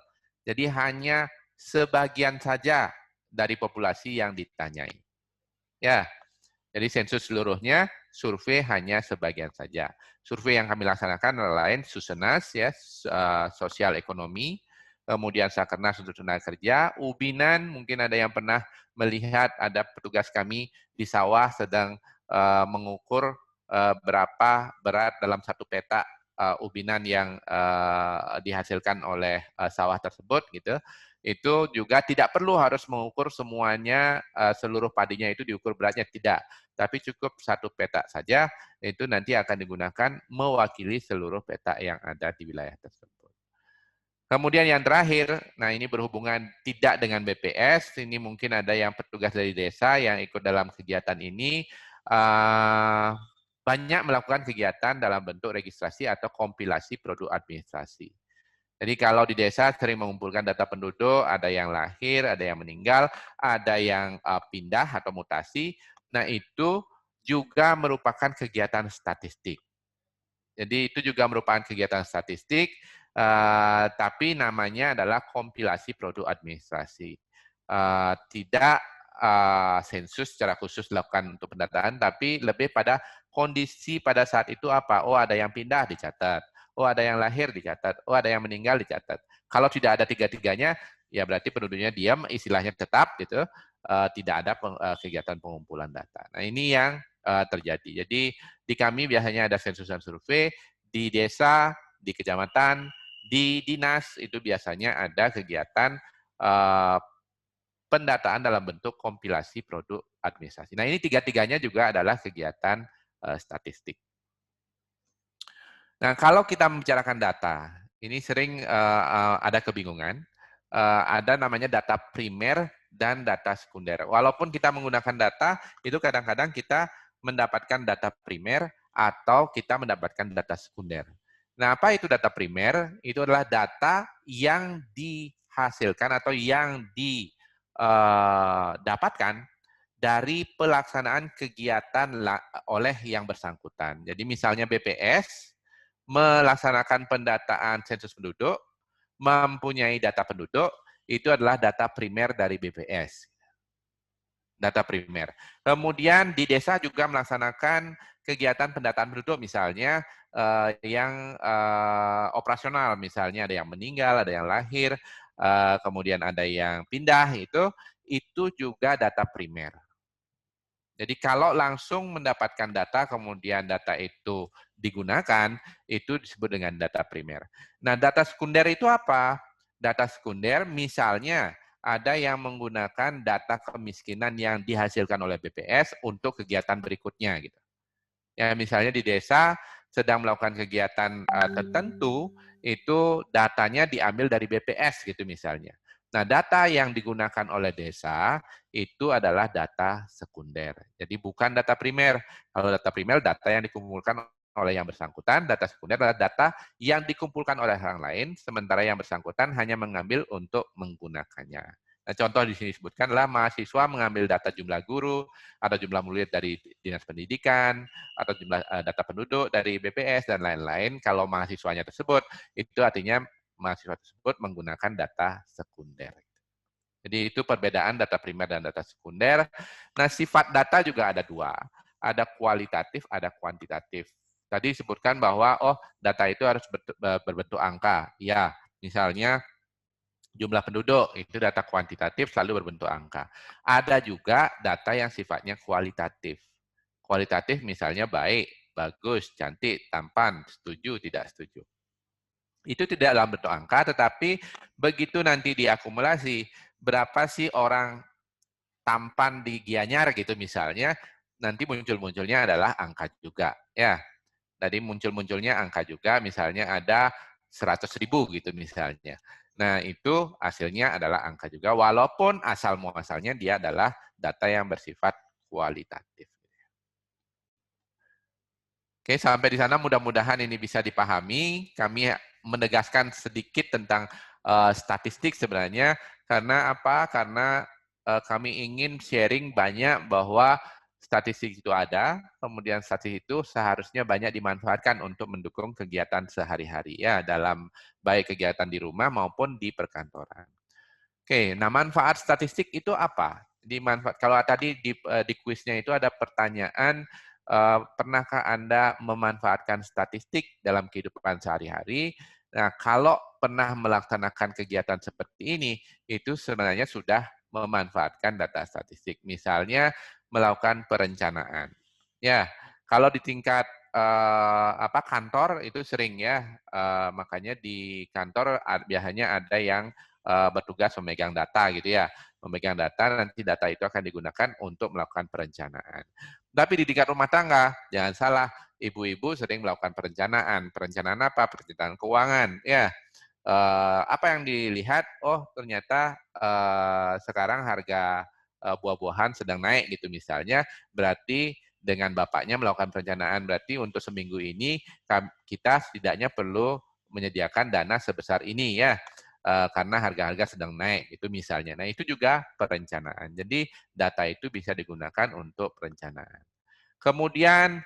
Jadi hanya sebagian saja dari populasi yang ditanyai. Ya, jadi sensus seluruhnya, survei hanya sebagian saja. Survei yang kami laksanakan lain Susenas, ya, sosial ekonomi, kemudian Sakernas untuk tenaga kerja, Ubinan, mungkin ada yang pernah melihat ada petugas kami di sawah sedang mengukur berapa berat dalam satu peta ubinan yang dihasilkan oleh sawah tersebut, gitu. Itu juga tidak perlu harus mengukur semuanya, seluruh padinya itu diukur beratnya, tidak. Tapi cukup satu peta saja, itu nanti akan digunakan mewakili seluruh peta yang ada di wilayah tersebut. Kemudian yang terakhir, nah ini berhubungan tidak dengan BPS, ini mungkin ada yang petugas dari desa yang ikut dalam kegiatan ini, banyak melakukan kegiatan dalam bentuk registrasi atau kompilasi produk administrasi. Jadi kalau di desa sering mengumpulkan data penduduk, ada yang lahir, ada yang meninggal, ada yang pindah atau mutasi, nah itu juga merupakan kegiatan statistik. Jadi itu juga merupakan kegiatan statistik, tapi namanya adalah kompilasi produk administrasi. Tidak sensus secara khusus dilakukan untuk pendataan, tapi lebih pada kondisi pada saat itu apa. Oh, ada yang pindah dicatat. Oh, ada yang lahir dicatat. Oh, ada yang meninggal dicatat. Kalau tidak ada tiga-tiganya, ya berarti penduduknya diam, istilahnya tetap gitu. Tidak ada kegiatan pengumpulan data. Nah, ini yang terjadi. Jadi di kami biasanya ada sensus dan survei, di desa, di kecamatan, di dinas itu biasanya ada kegiatan pendataan dalam bentuk kompilasi produk administrasi. Nah, ini tiga-tiganya juga adalah kegiatan statistik. Nah, kalau kita membicarakan data, ini sering ada kebingungan. Ada namanya data primer dan data sekunder. Walaupun kita menggunakan data, itu kadang-kadang kita mendapatkan data primer atau kita mendapatkan data sekunder. Nah, apa itu data primer? Itu adalah data yang dihasilkan atau yang didapatkan dari pelaksanaan kegiatan oleh yang bersangkutan. Jadi misalnya BPS melaksanakan pendataan sensus penduduk, mempunyai data penduduk, itu adalah data primer dari BPS. Data primer. Kemudian di desa juga melaksanakan kegiatan pendataan penduduk, misalnya yang operasional, misalnya ada yang meninggal, ada yang lahir, kemudian ada yang pindah, itu juga data primer. Jadi kalau langsung mendapatkan data, kemudian data itu digunakan, itu disebut dengan data primer. Nah, data sekunder itu apa? Data sekunder misalnya ada yang menggunakan data kemiskinan yang dihasilkan oleh BPS untuk kegiatan berikutnya, gitu. Ya, misalnya di desa sedang melakukan kegiatan tertentu, itu datanya diambil dari BPS, gitu misalnya. Nah, data yang digunakan oleh desa itu adalah data sekunder. Jadi bukan data primer. Kalau data primer, data yang dikumpulkan oleh yang bersangkutan, data sekunder adalah data yang dikumpulkan oleh orang lain, sementara yang bersangkutan hanya mengambil untuk menggunakannya. Nah, contoh di sini disebutkan adalah mahasiswa mengambil data jumlah guru, atau jumlah murid dari Dinas Pendidikan, atau jumlah data penduduk dari BPS, dan lain-lain. Kalau mahasiswanya tersebut, itu artinya mahasiswa tersebut menggunakan data sekunder. Jadi itu perbedaan data primer dan data sekunder. Nah, sifat data juga ada dua. Ada kualitatif, ada kuantitatif. Tadi disebutkan bahwa, data itu harus berbentuk angka. Ya, misalnya jumlah penduduk, itu data kuantitatif selalu berbentuk angka. Ada juga data yang sifatnya kualitatif. Kualitatif misalnya baik, bagus, cantik, tampan, setuju, tidak setuju. Itu tidak dalam bentuk angka, tetapi begitu nanti diakumulasi, berapa sih orang tampan di Gianyar gitu misalnya, nanti muncul-munculnya adalah angka juga. Ya, tadi muncul-munculnya angka juga, misalnya ada 100.000 gitu misalnya. Nah, itu hasilnya adalah angka juga, walaupun asal-muasalnya dia adalah data yang bersifat kualitatif. Oke, sampai di sana mudah-mudahan ini bisa dipahami. Kami menegaskan sedikit tentang statistik sebenarnya. Karena apa? Karena kami ingin sharing banyak bahwa statistik itu ada, kemudian statistik itu seharusnya banyak dimanfaatkan untuk mendukung kegiatan sehari-hari ya, dalam baik kegiatan di rumah maupun di perkantoran. Oke, nah manfaat statistik itu apa? Kalau tadi di kuisnya itu ada pertanyaan, pernahkah Anda memanfaatkan statistik dalam kehidupan sehari-hari? Nah, kalau pernah melaksanakan kegiatan seperti ini, itu sebenarnya sudah memanfaatkan data statistik. Misalnya melakukan perencanaan. Ya, kalau di tingkat kantor itu sering ya, makanya di kantor biasanya ada yang bertugas memegang data gitu ya. Memegang data, nanti data itu akan digunakan untuk melakukan perencanaan. Tapi di tingkat rumah tangga, jangan salah, ibu-ibu sering melakukan perencanaan. Perencanaan apa? Perencanaan keuangan. Ya, apa yang dilihat? Oh, ternyata sekarang harga buah-buahan sedang naik gitu misalnya. Berarti dengan bapaknya melakukan perencanaan, berarti untuk seminggu ini kita setidaknya perlu menyediakan dana sebesar ini ya. Karena harga-harga sedang naik, itu misalnya. Nah, itu juga perencanaan. Jadi, data itu bisa digunakan untuk perencanaan. Kemudian,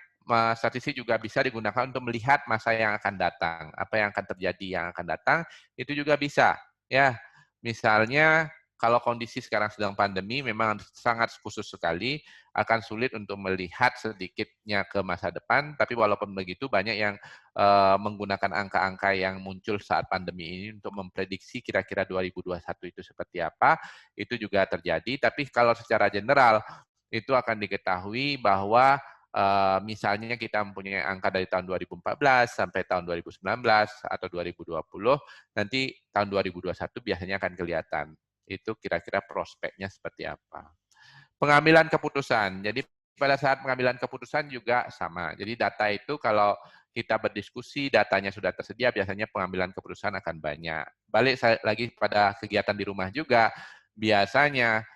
statistik juga bisa digunakan untuk melihat masa yang akan datang. Apa yang akan terjadi yang akan datang, itu juga bisa. Ya, misalnya, kalau kondisi sekarang sedang pandemi, memang sangat khusus sekali, akan sulit untuk melihat sedikitnya ke masa depan, tapi walaupun begitu banyak yang menggunakan angka-angka yang muncul saat pandemi ini untuk memprediksi kira-kira 2021 itu seperti apa, itu juga terjadi. Tapi kalau secara general, itu akan diketahui bahwa misalnya kita mempunyai angka dari tahun 2014 sampai tahun 2019 atau 2020, nanti tahun 2021 biasanya akan kelihatan. Itu kira-kira prospeknya seperti apa. Pengambilan keputusan. Jadi pada saat pengambilan keputusan juga sama. Jadi data itu kalau kita berdiskusi, datanya sudah tersedia, biasanya pengambilan keputusan akan banyak. Balik lagi pada kegiatan di rumah juga, biasanya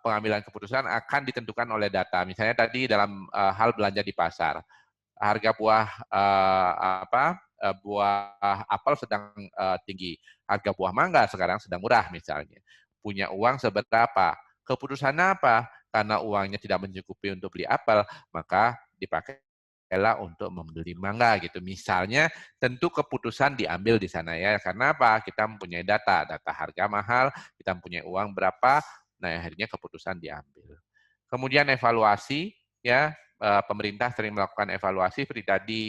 pengambilan keputusan akan ditentukan oleh data. Misalnya tadi dalam hal belanja di pasar, harga buah buah apel sedang tinggi, harga buah mangga sekarang sedang murah misalnya. Punya uang seberapa? Keputusannya apa? Karena uangnya tidak mencukupi untuk beli apel, maka dipakailah untuk membeli mangga gitu. Misalnya, tentu keputusan diambil di sana ya. Karena apa? Kita mempunyai data harga mahal, kita mempunyai uang berapa, nah akhirnya keputusan diambil. Kemudian evaluasi ya. Pemerintah sering melakukan evaluasi seperti tadi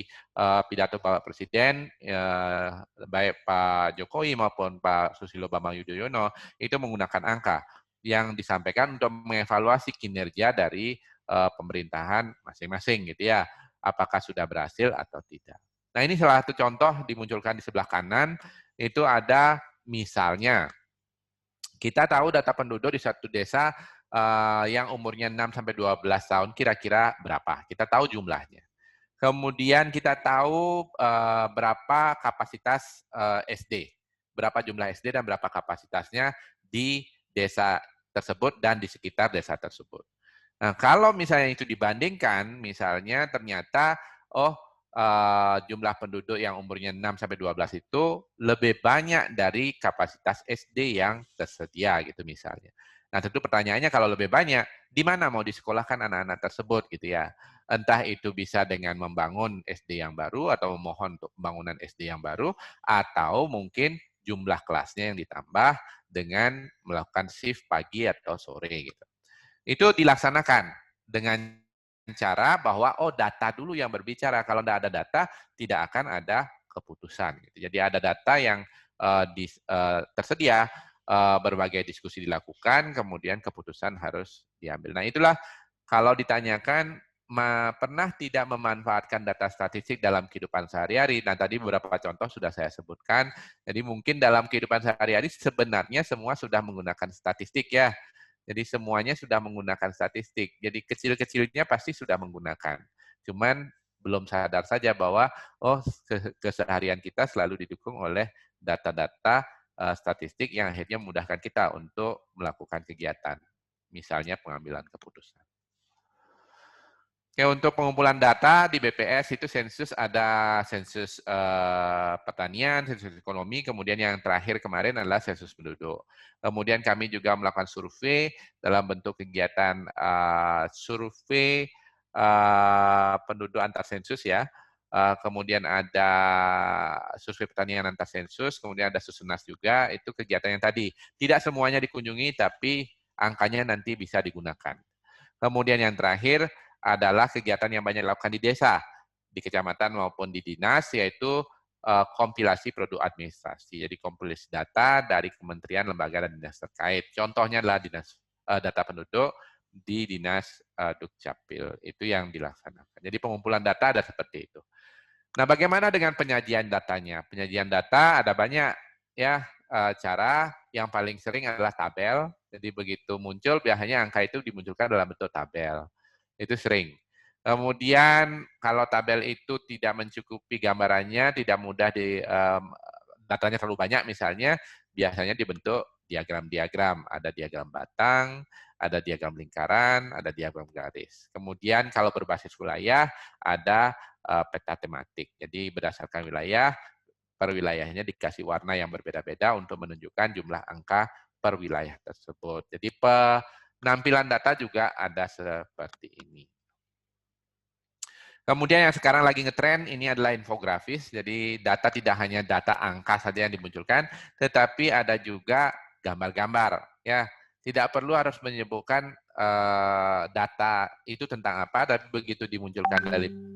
pidato Bapak Presiden, baik Pak Jokowi maupun Pak Susilo Bambang Yudhoyono, itu menggunakan angka yang disampaikan untuk mengevaluasi kinerja dari pemerintahan masing-masing gitu ya. Apakah sudah berhasil atau tidak. Nah, ini salah satu contoh dimunculkan di sebelah kanan, itu ada misalnya, kita tahu data penduduk di satu desa yang umurnya 6-12 tahun kira-kira berapa. Kita tahu jumlahnya. Kemudian kita tahu berapa kapasitas SD. Berapa jumlah SD dan berapa kapasitasnya di desa tersebut dan di sekitar desa tersebut. Nah, kalau misalnya itu dibandingkan, misalnya ternyata, jumlah penduduk yang umurnya 6-12 itu lebih banyak dari kapasitas SD yang tersedia gitu misalnya. Nah, tentu pertanyaannya kalau lebih banyak, di mana mau disekolahkan anak-anak tersebut gitu ya. Entah itu bisa dengan membangun SD yang baru atau memohon untuk pembangunan SD yang baru, atau mungkin jumlah kelasnya yang ditambah dengan melakukan shift pagi atau sore gitu. Itu dilaksanakan dengan cara bahwa data dulu yang berbicara. Kalau tidak ada data, tidak akan ada keputusan. Gitu. Jadi ada data yang tersedia, berbagai diskusi dilakukan, kemudian keputusan harus diambil. Nah itulah kalau ditanyakan pernah tidak memanfaatkan data statistik dalam kehidupan sehari-hari. Nah tadi beberapa contoh sudah saya sebutkan. Jadi mungkin dalam kehidupan sehari-hari sebenarnya semua sudah menggunakan statistik ya. Jadi semuanya sudah menggunakan statistik. Jadi kecil-kecilnya pasti sudah menggunakan. Cuman belum sadar saja bahwa keseharian kita selalu didukung oleh data-data statistik yang akhirnya memudahkan kita untuk melakukan kegiatan. Misalnya pengambilan keputusan. Oke, untuk pengumpulan data di BPS itu sensus ada sensus pertanian, sensus ekonomi, kemudian yang terakhir kemarin adalah sensus penduduk. Kemudian kami juga melakukan survei dalam bentuk kegiatan survei penduduk antar sensus ya. Kemudian ada survei pertanian antar sensus, kemudian ada susunas juga, itu kegiatan yang tadi. Tidak semuanya dikunjungi, tapi angkanya nanti bisa digunakan. Kemudian yang terakhir adalah kegiatan yang banyak dilakukan di desa, di kecamatan maupun di dinas, yaitu kompilasi produk administrasi. Jadi kompilasi data dari kementerian, lembaga, dan dinas terkait. Contohnya adalah dinas data penduduk di dinas Dukcapil. Itu yang dilaksanakan. Jadi pengumpulan data ada seperti itu. Nah, bagaimana dengan penyajian datanya? Penyajian data ada banyak ya cara. Yang paling sering adalah tabel. Jadi begitu muncul, biasanya angka itu dimunculkan dalam bentuk tabel. Itu sering. Kemudian kalau tabel itu tidak mencukupi gambarannya, tidak mudah datanya terlalu banyak misalnya, biasanya dibentuk diagram-diagram. Ada diagram batang, ada diagram lingkaran, ada diagram garis. Kemudian kalau berbasis wilayah, ada peta tematik. Jadi berdasarkan wilayah, per wilayahnya dikasih warna yang berbeda-beda untuk menunjukkan jumlah angka per wilayah tersebut. Jadi penampilan data juga ada seperti ini. Kemudian yang sekarang lagi ngetren ini adalah infografis. Jadi data tidak hanya data angka saja yang dimunculkan, tetapi ada juga gambar-gambar. Ya, tidak perlu harus menyebutkan data itu tentang apa, tapi begitu dimunculkan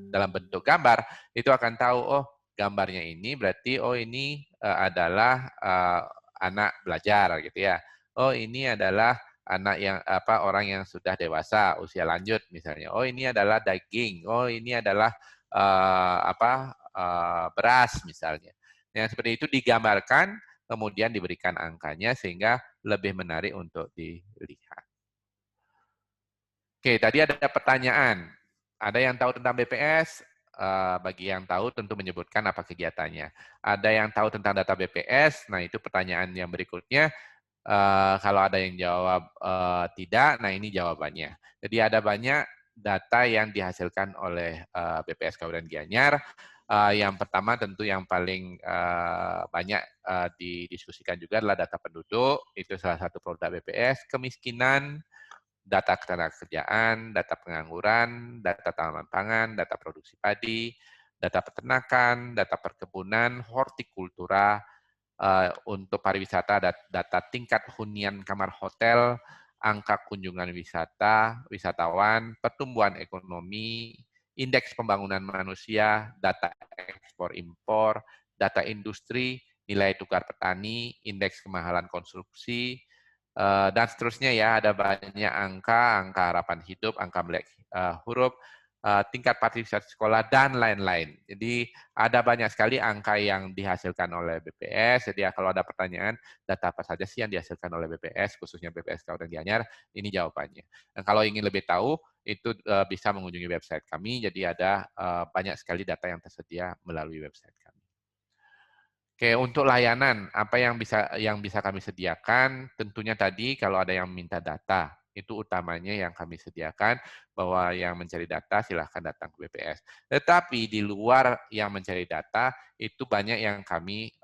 dalam bentuk gambar, itu akan tahu, gambarnya ini berarti, ini adalah anak belajar gitu ya. Ini adalah anak yang orang yang sudah dewasa, usia lanjut misalnya. Ini adalah daging. Ini adalah beras misalnya. Yang seperti itu digambarkan, kemudian diberikan angkanya sehingga lebih menarik untuk dilihat. Oke, tadi ada pertanyaan. Ada yang tahu tentang BPS? Bagi yang tahu tentu menyebutkan apa kegiatannya. Ada yang tahu tentang data BPS? Nah, itu pertanyaan yang berikutnya. Kalau ada yang jawab tidak, nah ini jawabannya. Jadi ada banyak data yang dihasilkan oleh BPS Kabupaten Gianyar. Yang pertama tentu yang paling banyak didiskusikan juga adalah data penduduk. Itu salah satu produk BPS. Kemiskinan, data ketenagakerjaan, data pengangguran, data tanaman pangan, data produksi padi, data peternakan, data perkebunan, hortikultura, untuk pariwisata, data tingkat hunian kamar hotel, angka kunjungan wisata, wisatawan, pertumbuhan ekonomi, indeks pembangunan manusia, data ekspor-impor, data industri, nilai tukar petani, indeks kemahalan konstruksi, dan seterusnya ya, ada banyak angka harapan hidup, angka melek huruf, tingkat partisipasi sekolah, dan lain-lain. Jadi ada banyak sekali angka yang dihasilkan oleh BPS. Jadi kalau ada pertanyaan, data apa saja sih yang dihasilkan oleh BPS, khususnya BPS Kabupaten Gianyar, ini jawabannya. Dan kalau ingin lebih tahu, itu bisa mengunjungi website kami. Jadi ada banyak sekali data yang tersedia melalui website kami. Oke, untuk layanan, apa yang bisa kami sediakan? Tentunya tadi kalau ada yang minta data, itu utamanya yang kami sediakan, bahwa yang mencari data silahkan datang ke BPS. Tetapi di luar yang mencari data, itu banyak yang kami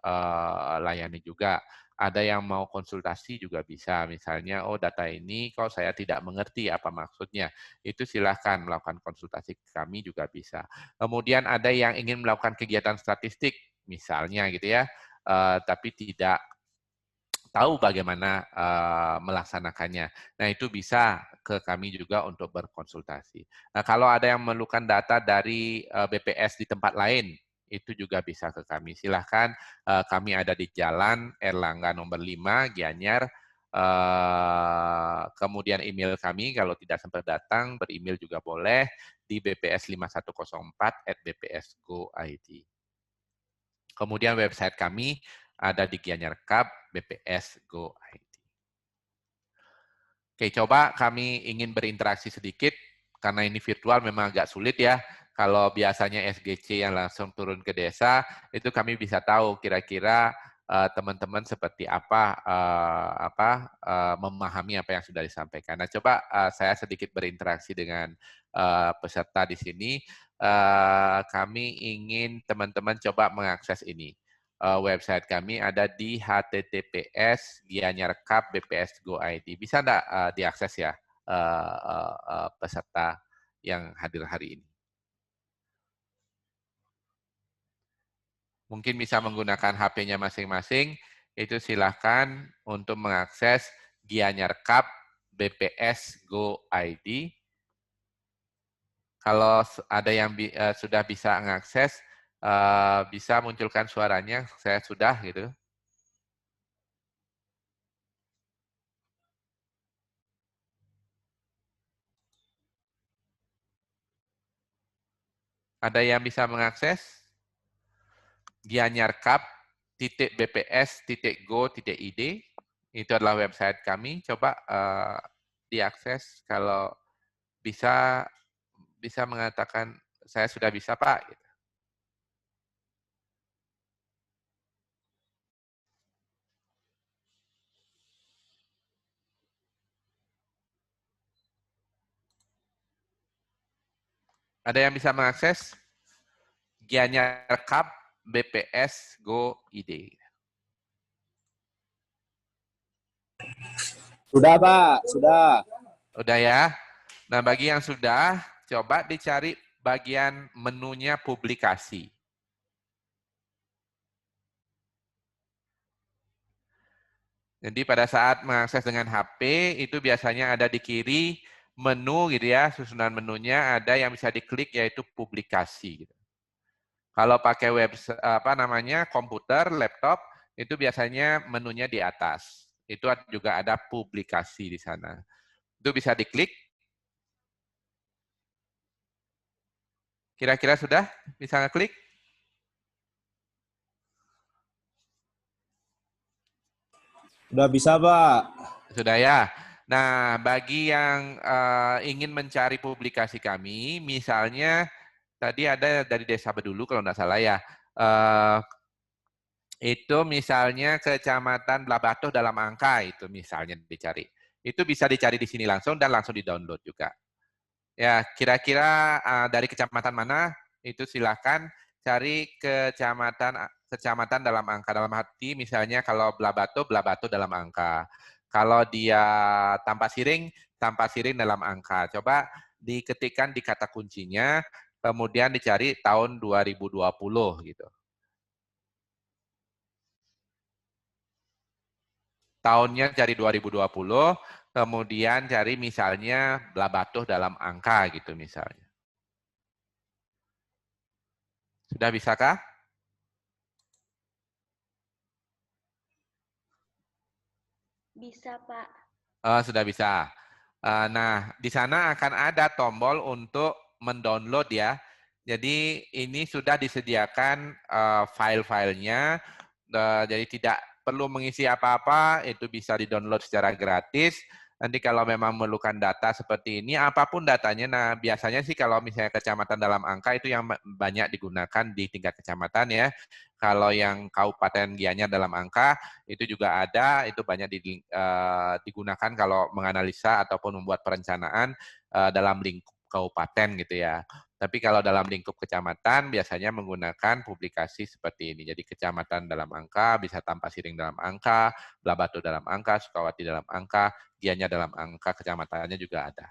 layani juga. Ada yang mau konsultasi juga bisa, misalnya, oh data ini kok saya tidak mengerti apa maksudnya. Itu silahkan melakukan konsultasi ke kami juga bisa. Kemudian ada yang ingin melakukan kegiatan statistik, misalnya gitu ya, tapi tidak tahu bagaimana melaksanakannya. Nah, itu bisa ke kami juga untuk berkonsultasi. Nah, kalau ada yang memerlukan data dari BPS di tempat lain, itu juga bisa ke kami. Silahkan, kami ada di Jalan Erlangga nomor 5, Gianyar. Kemudian email kami, kalau tidak sempat datang, beremail juga boleh di bps5104@bps.go.id. Kemudian website kami ada di Gianyar Cup, bps.go.id. Oke, coba kami ingin berinteraksi sedikit, karena ini virtual memang agak sulit ya. Kalau biasanya SGC yang langsung turun ke desa, itu kami bisa tahu kira-kira teman-teman seperti apa, memahami apa yang sudah disampaikan. Nah, coba saya sedikit berinteraksi dengan peserta di sini. Kami ingin teman-teman coba mengakses ini. Website kami ada di https://gianyarcup.bps.go.id. Bisa enggak diakses ya peserta yang hadir hari ini? Mungkin bisa menggunakan HP-nya masing-masing, itu silahkan untuk mengakses gianyarcup.bps.go.id. Kalau ada yang sudah bisa mengakses, bisa munculkan suaranya, saya sudah gitu. Ada yang bisa mengakses? gianyarcup.bps.go.id, itu adalah website kami. Coba diakses, kalau bisa mengatakan, saya sudah bisa Pak. Ada yang bisa mengakses? Gianyarcup BPS Go ID. Sudah Pak, sudah. Udah ya. Nah, bagi yang sudah, coba dicari bagian menunya publikasi. Jadi pada saat mengakses dengan HP, itu biasanya ada di kiri menu gitu ya, susunan menunya ada yang bisa diklik yaitu publikasi. Gitu. Kalau pakai komputer, laptop, itu biasanya menunya di atas. Itu juga ada publikasi di sana. Itu bisa diklik. Kira-kira sudah bisa ngeklik? Sudah bisa, Pak. Sudah ya. Nah, bagi yang ingin mencari publikasi kami, misalnya tadi ada dari Desa Bedulu kalau tidak salah ya, itu misalnya Kecamatan Blabatuh dalam angka, itu misalnya dicari. Itu bisa dicari di sini langsung dan langsung di-download juga. Ya, kira-kira dari kecamatan mana, itu silakan cari kecamatan dalam angka, dalam arti misalnya kalau Blabatuh dalam angka. Kalau dia Tanpa Siring dalam angka. Coba diketikkan di kata kuncinya, kemudian dicari tahun 2020 gitu. Tahunnya cari 2020, kemudian cari misalnya Blabatuh dalam angka gitu misalnya. Sudah bisakah? Bisa, Pak. Sudah bisa. Nah, di sana akan ada tombol untuk mendownload ya. Jadi ini sudah disediakan file-filenya, jadi tidak perlu mengisi apa-apa, itu bisa di-download secara gratis. Nanti kalau memang memerlukan data seperti ini, apapun datanya, nah biasanya sih kalau misalnya kecamatan dalam angka itu yang banyak digunakan di tingkat kecamatan ya. Kalau yang Kabupaten Gianyar dalam angka, itu juga ada, itu banyak digunakan kalau menganalisa ataupun membuat perencanaan dalam lingkup kabupaten gitu ya. Tapi kalau dalam lingkup kecamatan biasanya menggunakan publikasi seperti ini. Jadi kecamatan dalam angka, bisa Tanpa Siring dalam angka, Blabatu dalam angka, Sukawati dalam angka, Gianyar dalam angka, kecamatannya juga ada.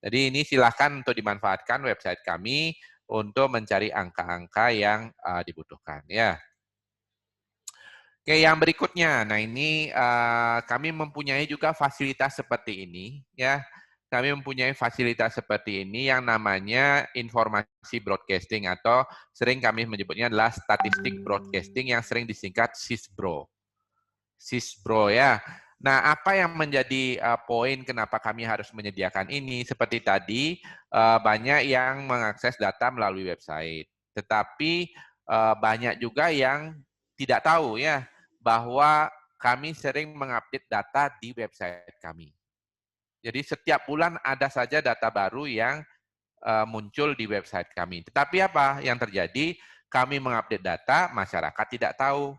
Jadi ini silahkan untuk dimanfaatkan website kami untuk mencari angka-angka yang dibutuhkan ya. Oke, yang berikutnya, nah ini kami mempunyai juga fasilitas seperti ini ya. Kami mempunyai fasilitas seperti ini yang namanya informasi broadcasting atau sering kami menyebutnya adalah statistik broadcasting yang sering disingkat SISBRO. SISBRO ya. Nah, apa yang menjadi poin kenapa kami harus menyediakan ini? Seperti tadi, banyak yang mengakses data melalui website. Tetapi banyak juga yang tidak tahu ya bahwa kami sering mengupdate data di website kami. Jadi setiap bulan ada saja data baru yang muncul di website kami. Tetapi apa yang terjadi? Kami mengupdate data, masyarakat tidak tahu.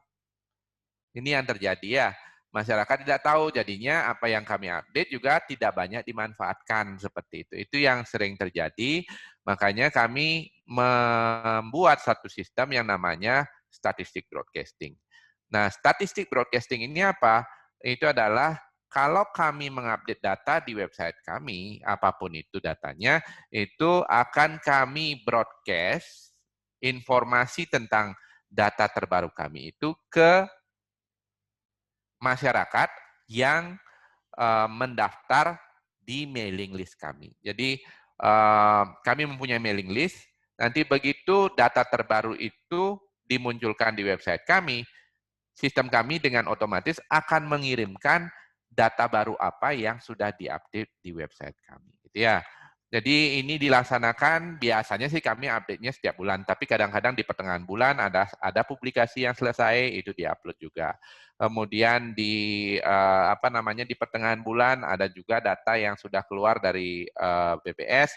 Ini yang terjadi ya. Masyarakat tidak tahu, jadinya apa yang kami update juga tidak banyak dimanfaatkan seperti itu. Itu yang sering terjadi, makanya kami membuat satu sistem yang namanya statistik broadcasting. Nah, statistik broadcasting ini apa? Itu adalah kalau kami mengupdate data di website kami, apapun itu datanya, itu akan kami broadcast informasi tentang data terbaru kami itu ke masyarakat yang mendaftar di mailing list kami. Jadi kami mempunyai mailing list, nanti begitu data terbaru itu dimunculkan di website kami, sistem kami dengan otomatis akan mengirimkan data baru apa yang sudah diupdate di website kami. Gitu ya. Jadi ini dilaksanakan, biasanya sih kami update-nya setiap bulan, tapi kadang-kadang di pertengahan bulan ada publikasi yang selesai, itu diupload juga. Kemudian di di pertengahan bulan ada juga data yang sudah keluar dari BPS,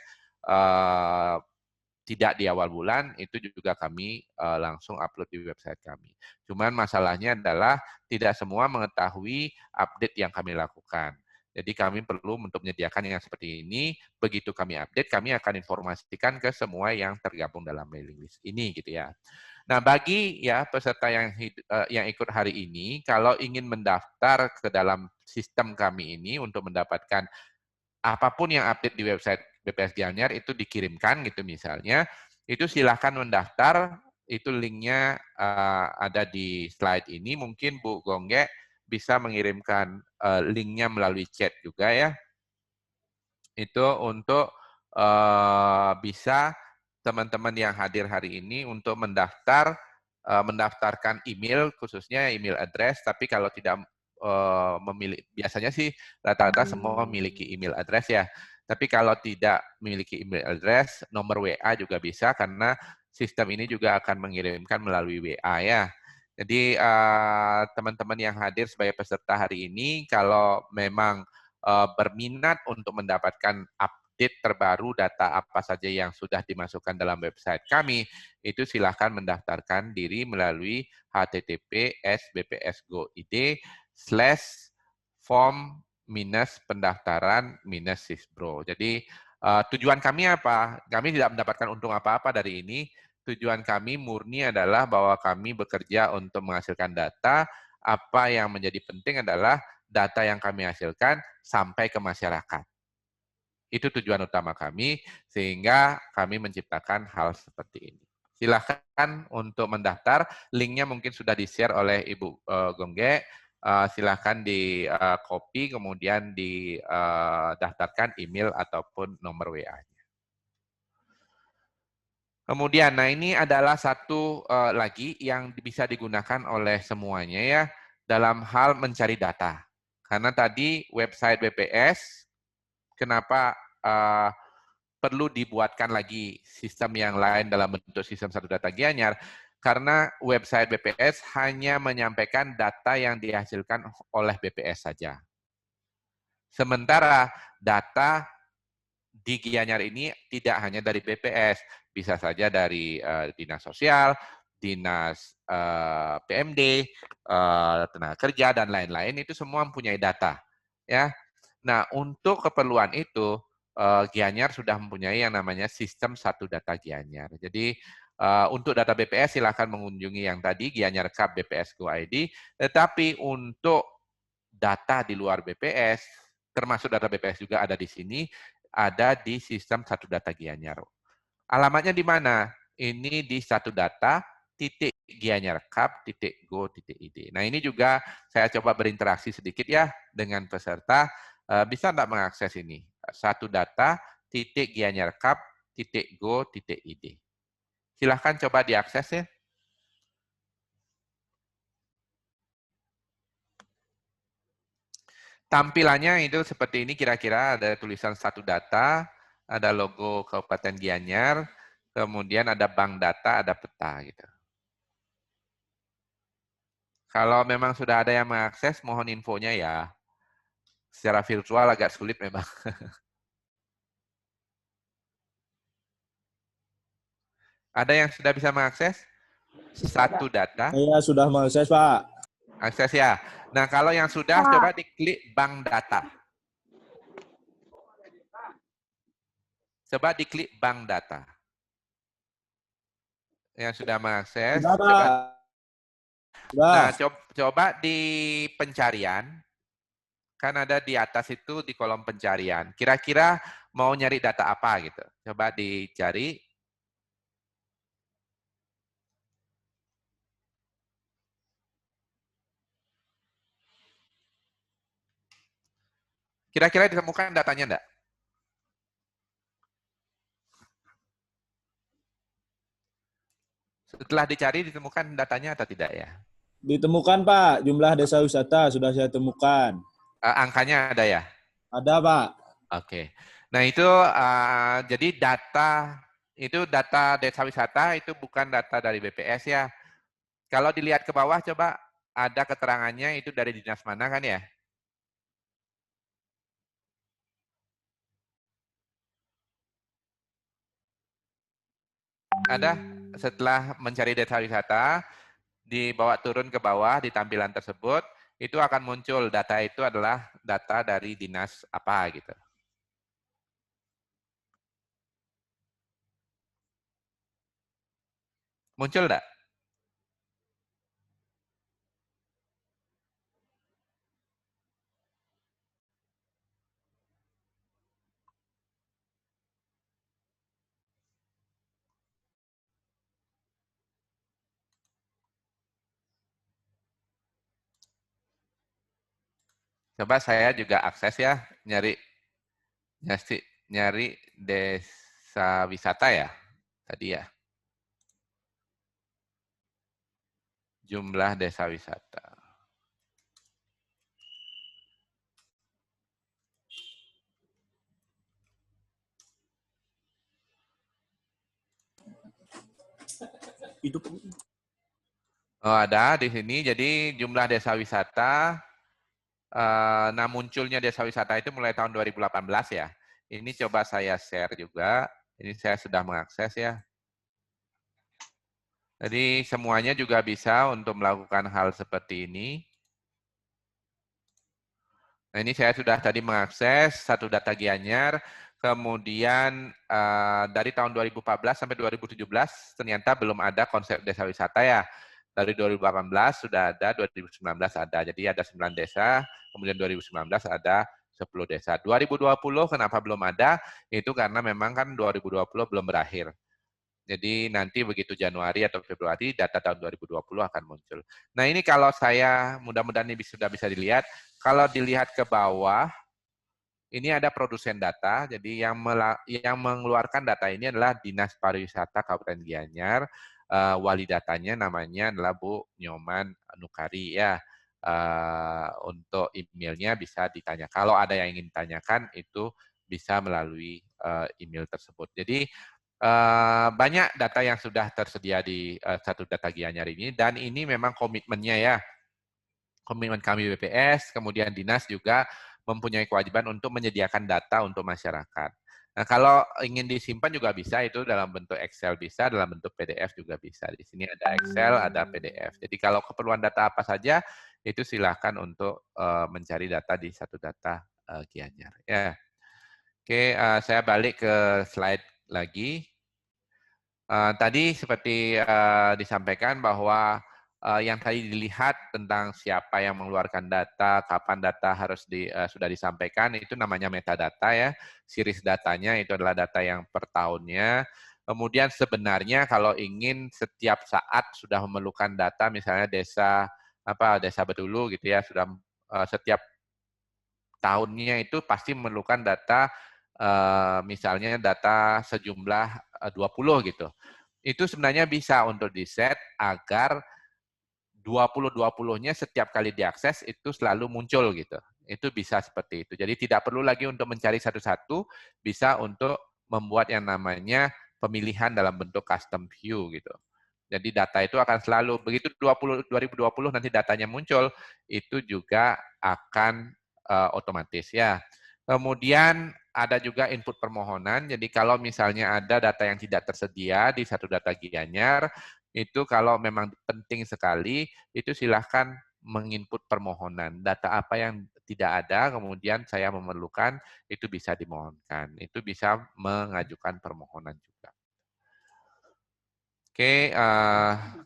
tidak di awal bulan, itu juga kami langsung upload di website kami. Cuman masalahnya adalah tidak semua mengetahui update yang kami lakukan. Jadi kami perlu untuk menyediakan yang seperti ini, begitu kami update, kami akan informasikan ke semua yang tergabung dalam mailing list ini gitu ya. Nah, bagi ya peserta yang ikut hari ini, kalau ingin mendaftar ke dalam sistem kami ini untuk mendapatkan apapun yang update di website BPS Gianyar itu dikirimkan gitu misalnya, itu silahkan mendaftar, itu linknya ada di slide ini, mungkin Bu Gongge bisa mengirimkan linknya melalui chat juga ya, itu untuk bisa teman-teman yang hadir hari ini untuk mendaftarkan email, khususnya email address, tapi kalau tidak memiliki, biasanya sih rata-rata semua memiliki email address ya. Tapi kalau tidak memiliki email address, nomor WA juga bisa karena sistem ini juga akan mengirimkan melalui WA ya. Jadi teman-teman yang hadir sebagai peserta hari ini, kalau memang berminat untuk mendapatkan update terbaru data apa saja yang sudah dimasukkan dalam website kami, itu silahkan mendaftarkan diri melalui https://form-pendaftaran-sisbro. Jadi tujuan kami apa? Kami tidak mendapatkan untung apa-apa dari ini. Tujuan kami murni adalah bahwa kami bekerja untuk menghasilkan data. Apa yang menjadi penting adalah data yang kami hasilkan sampai ke masyarakat. Itu tujuan utama kami, sehingga kami menciptakan hal seperti ini. Silahkan untuk mendaftar, linknya mungkin sudah di-share oleh Ibu Gongge, silahkan di-copy, kemudian didaftarkan email ataupun nomor WA-nya. Kemudian, nah ini adalah satu lagi yang bisa digunakan oleh semuanya ya, dalam hal mencari data. Karena tadi website BPS, kenapa perlu dibuatkan lagi sistem yang lain dalam bentuk sistem satu data Gianyar, karena website BPS hanya menyampaikan data yang dihasilkan oleh BPS saja. Sementara data di Gianyar ini tidak hanya dari BPS, bisa saja dari Dinas Sosial, Dinas PMD, Tenaga Kerja, dan lain-lain, itu semua mempunyai data. Ya. Nah, untuk keperluan itu, Gianyar sudah mempunyai yang namanya sistem satu data Gianyar. Jadi untuk data BPS silahkan mengunjungi yang tadi Gianyar Cup BPS Go ID. Tetapi untuk data di luar BPS, termasuk data BPS juga ada di sini, ada di sistem satu data Gianyar. Alamatnya di mana? Ini di satu data .gianyarcup.go.id. Nah ini juga saya coba berinteraksi sedikit ya dengan peserta. Bisa nggak mengakses ini? Satu data .gianyarcup.go.id. Silahkan coba diakses ya. Tampilannya itu seperti ini kira-kira, ada tulisan satu data, ada logo Kabupaten Gianyar, kemudian ada bank data, ada peta gitu. Kalau memang sudah ada yang mengakses, mohon infonya ya. Secara virtual agak sulit memang. Ada yang sudah bisa mengakses? Satu data. Iya, sudah mengakses, Pak. Akses ya. Nah, kalau yang sudah, coba diklik bank data. Coba diklik bank data. Yang sudah mengakses. Sudah, Pak. Nah, coba di pencarian. Kan ada di atas itu di kolom pencarian. Kira-kira mau nyari data apa gitu. Coba dicari. Kira-kira ditemukan datanya enggak? Setelah dicari ditemukan datanya atau tidak ya? Ditemukan, Pak. Jumlah desa wisata sudah saya temukan. Angkanya ada ya? Ada, Pak. Oke. Nah, itu jadi data desa wisata itu bukan data dari BPS ya. Kalau dilihat ke bawah coba ada keterangannya itu dari dinas mana kan ya? Ada setelah mencari desa wisata, dibawa turun ke bawah di tampilan tersebut, itu akan muncul data itu adalah data dari dinas apa gitu. Muncul enggak? Coba saya juga akses ya, nyari desa wisata ya, tadi ya. Jumlah desa wisata. Oh, ada di sini. Jadi jumlah desa wisata, nah munculnya desa wisata itu mulai tahun 2018 ya. Ini coba saya share juga. Ini saya sudah mengakses ya. Jadi semuanya juga bisa untuk melakukan hal seperti ini. Nah ini saya sudah tadi mengakses satu data Gianyar. Kemudian dari tahun 2014 sampai 2017 ternyata belum ada konsep desa wisata ya. Dari 2018 sudah ada, 2019 ada. Jadi ada 9 desa, kemudian 2019 ada 10 desa. 2020 kenapa belum ada? Itu karena memang kan 2020 belum berakhir. Jadi nanti begitu Januari atau Februari, data tahun 2020 akan muncul. Nah ini kalau saya, mudah-mudahan ini sudah bisa dilihat, kalau dilihat ke bawah, ini ada produsen data, jadi yang mengeluarkan data ini adalah Dinas Pariwisata Kabupaten Gianyar, wali datanya namanya adalah Bu Nyoman Nukari ya. Untuk emailnya bisa ditanya. Kalau ada yang ingin ditanyakan itu bisa melalui email tersebut. Jadi banyak data yang sudah tersedia di satu data Gianyar ini dan ini memang komitmennya ya. Komitmen kami BPS, kemudian Dinas juga mempunyai kewajiban untuk menyediakan data untuk masyarakat. Nah, kalau ingin disimpan juga bisa, itu dalam bentuk Excel bisa, dalam bentuk PDF juga bisa. Di sini ada Excel, ada PDF. Jadi kalau keperluan data apa saja, itu silakan untuk mencari data di satu data Gianyar. Ya. Oke, saya balik ke slide lagi. Tadi seperti disampaikan bahwa yang tadi dilihat tentang siapa yang mengeluarkan data, kapan data harus sudah disampaikan, itu namanya metadata ya. Series datanya itu adalah data yang per tahunnya. Kemudian sebenarnya kalau ingin setiap saat sudah memerlukan data, misalnya desa Bedulu gitu ya, sudah setiap tahunnya itu pasti memerlukan data, misalnya data sejumlah 20 gitu. Itu sebenarnya bisa untuk di-set agar 20-20-nya setiap kali diakses itu selalu muncul gitu. Itu bisa seperti itu. Jadi tidak perlu lagi untuk mencari satu-satu, bisa untuk membuat yang namanya pemilihan dalam bentuk custom view gitu. Jadi data itu akan selalu, begitu 2020 nanti datanya muncul, itu juga akan otomatis ya. Kemudian ada juga input permohonan, jadi kalau misalnya ada data yang tidak tersedia di satu data Gianyar, itu kalau memang penting sekali, itu silahkan menginput permohonan. Data apa yang tidak ada, kemudian saya memerlukan, itu bisa dimohonkan. Itu bisa mengajukan permohonan juga. Oke,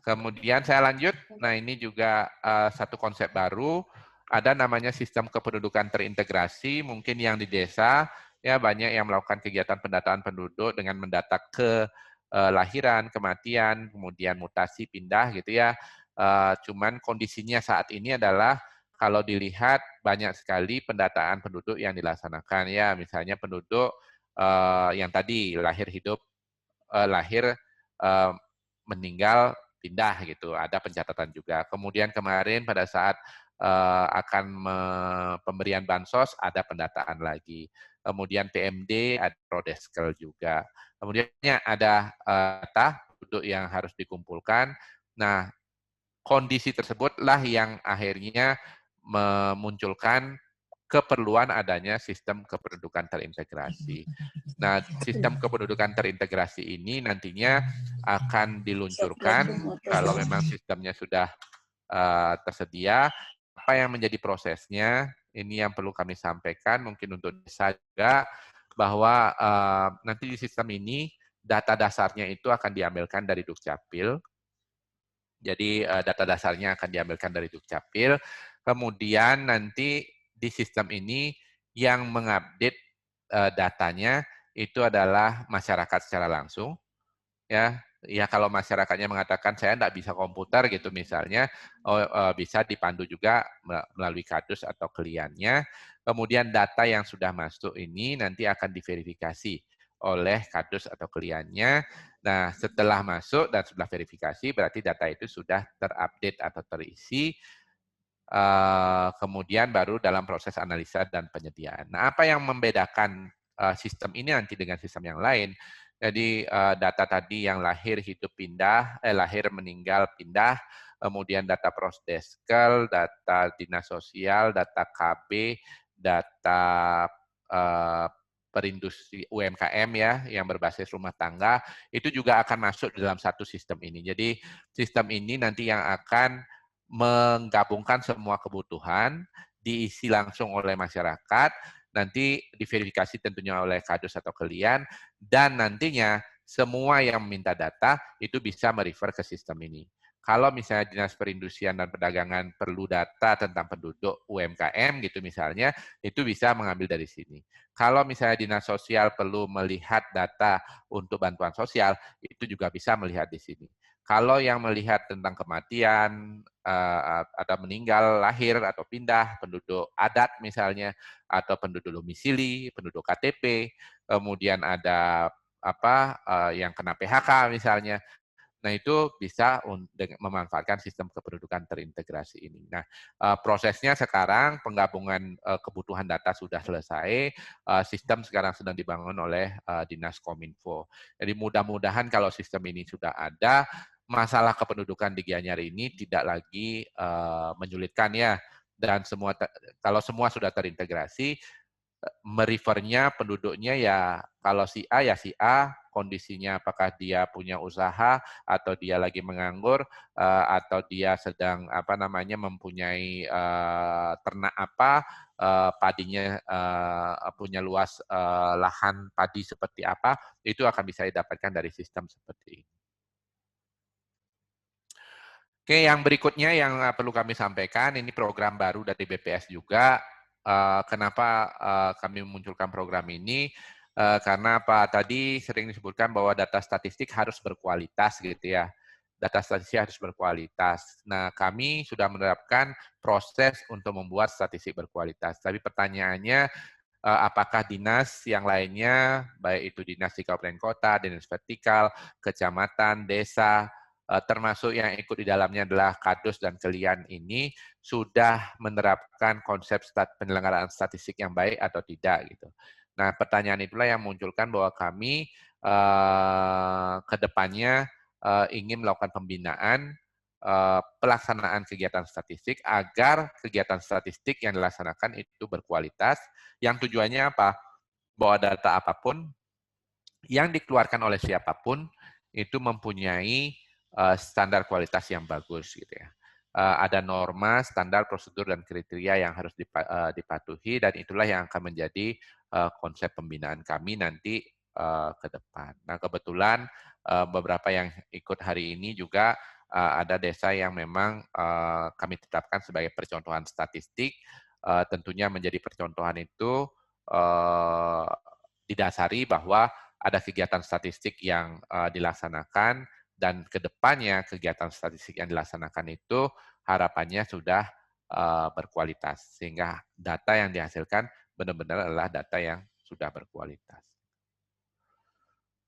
kemudian saya lanjut. Nah, ini juga satu konsep baru. Ada namanya sistem kependudukan terintegrasi, mungkin yang di desa, ya banyak yang melakukan kegiatan pendataan penduduk dengan mendata kelahiran, kematian, kemudian mutasi, pindah gitu ya. Cuman kondisinya saat ini adalah kalau dilihat banyak sekali pendataan penduduk yang dilaksanakan ya, misalnya penduduk yang tadi lahir hidup, lahir meninggal pindah gitu, ada pencatatan juga. Kemudian kemarin pada saat akan pemberian bansos ada pendataan lagi. Kemudian PMD ada Prodeskel juga. Kemudian ada data penduduk yang harus dikumpulkan. Nah, kondisi tersebutlah yang akhirnya memunculkan keperluan adanya sistem kependudukan terintegrasi. Nah, sistem kependudukan terintegrasi ini nantinya akan diluncurkan kalau memang sistemnya sudah tersedia. Apa yang menjadi prosesnya, ini yang perlu kami sampaikan, mungkin untuk desa juga, bahwa nanti di sistem ini, data dasarnya itu akan diambilkan dari Dukcapil. Jadi data dasarnya akan diambilkan dari Dukcapil. Kemudian nanti di sistem ini yang mengupdate datanya itu adalah masyarakat secara langsung. Ya kalau masyarakatnya mengatakan saya tidak bisa komputer gitu misalnya, bisa dipandu juga melalui kadus atau kliennya. Kemudian data yang sudah masuk ini nanti akan diverifikasi oleh kadus atau kliennya. Nah setelah masuk dan setelah verifikasi berarti data itu sudah terupdate atau terisi. Kemudian baru dalam proses analisa dan penyediaan. Nah, apa yang membedakan sistem ini nanti dengan sistem yang lain? Jadi data tadi yang lahir hidup pindah, lahir meninggal pindah, kemudian data Prosdeskel, data dinas sosial, data KB, data perindustri UMKM ya yang berbasis rumah tangga itu juga akan masuk dalam satu sistem ini. Jadi sistem ini nanti yang akan menggabungkan semua kebutuhan, diisi langsung oleh masyarakat, nanti diverifikasi tentunya oleh kadus atau klien, dan nantinya semua yang meminta data itu bisa merefer ke sistem ini. Kalau misalnya Dinas Perindustrian dan Perdagangan perlu data tentang penduduk UMKM gitu misalnya, itu bisa mengambil dari sini. Kalau misalnya Dinas Sosial perlu melihat data untuk bantuan sosial, itu juga bisa melihat di sini. Kalau yang melihat tentang kematian, ada meninggal, lahir, atau pindah, penduduk adat misalnya, atau penduduk domisili, penduduk KTP, kemudian ada yang kena PHK misalnya, nah itu bisa memanfaatkan sistem kependudukan terintegrasi ini. Nah prosesnya sekarang penggabungan kebutuhan data sudah selesai, sistem sekarang sedang dibangun oleh Dinas Kominfo. Jadi mudah-mudahan kalau sistem ini sudah ada, masalah kependudukan di Gianyar ini tidak lagi menyulitkan ya, dan kalau semua sudah terintegrasi, merefernya penduduknya ya kalau si A ya si A, kondisinya apakah dia punya usaha atau dia lagi menganggur atau dia sedang mempunyai ternak apa, padinya punya luas lahan padi seperti apa, itu akan bisa didapatkan dari sistem seperti ini. Oke, yang berikutnya yang perlu kami sampaikan, ini program baru dari BPS juga. Kenapa kami memunculkan program ini? Karena tadi sering disebutkan bahwa data statistik harus berkualitas gitu ya. Data statistik harus berkualitas. Nah, kami sudah menerapkan proses untuk membuat statistik berkualitas. Tapi pertanyaannya, apakah dinas yang lainnya, baik itu dinas di kabupaten kota, dinas vertikal, kecamatan, desa, termasuk yang ikut di dalamnya adalah Kadus dan Kelian ini sudah menerapkan konsep penyelenggaraan statistik yang baik atau tidak gitu. Nah, pertanyaan itulah yang munculkan bahwa kami ke depannya ingin melakukan pembinaan pelaksanaan kegiatan statistik agar kegiatan statistik yang dilaksanakan itu berkualitas, yang tujuannya apa? Bahwa data apapun yang dikeluarkan oleh siapapun itu mempunyai standar kualitas yang bagus gitu ya. Ada norma, standar, prosedur, dan kriteria yang harus dipatuhi, dan itulah yang akan menjadi konsep pembinaan kami nanti ke depan. Nah, kebetulan beberapa yang ikut hari ini juga ada desa yang memang kami tetapkan sebagai percontohan statistik. Tentunya menjadi percontohan itu didasari bahwa ada kegiatan statistik yang dilaksanakan, dan ke depannya kegiatan statistik yang dilaksanakan itu harapannya sudah berkualitas, sehingga data yang dihasilkan benar-benar adalah data yang sudah berkualitas.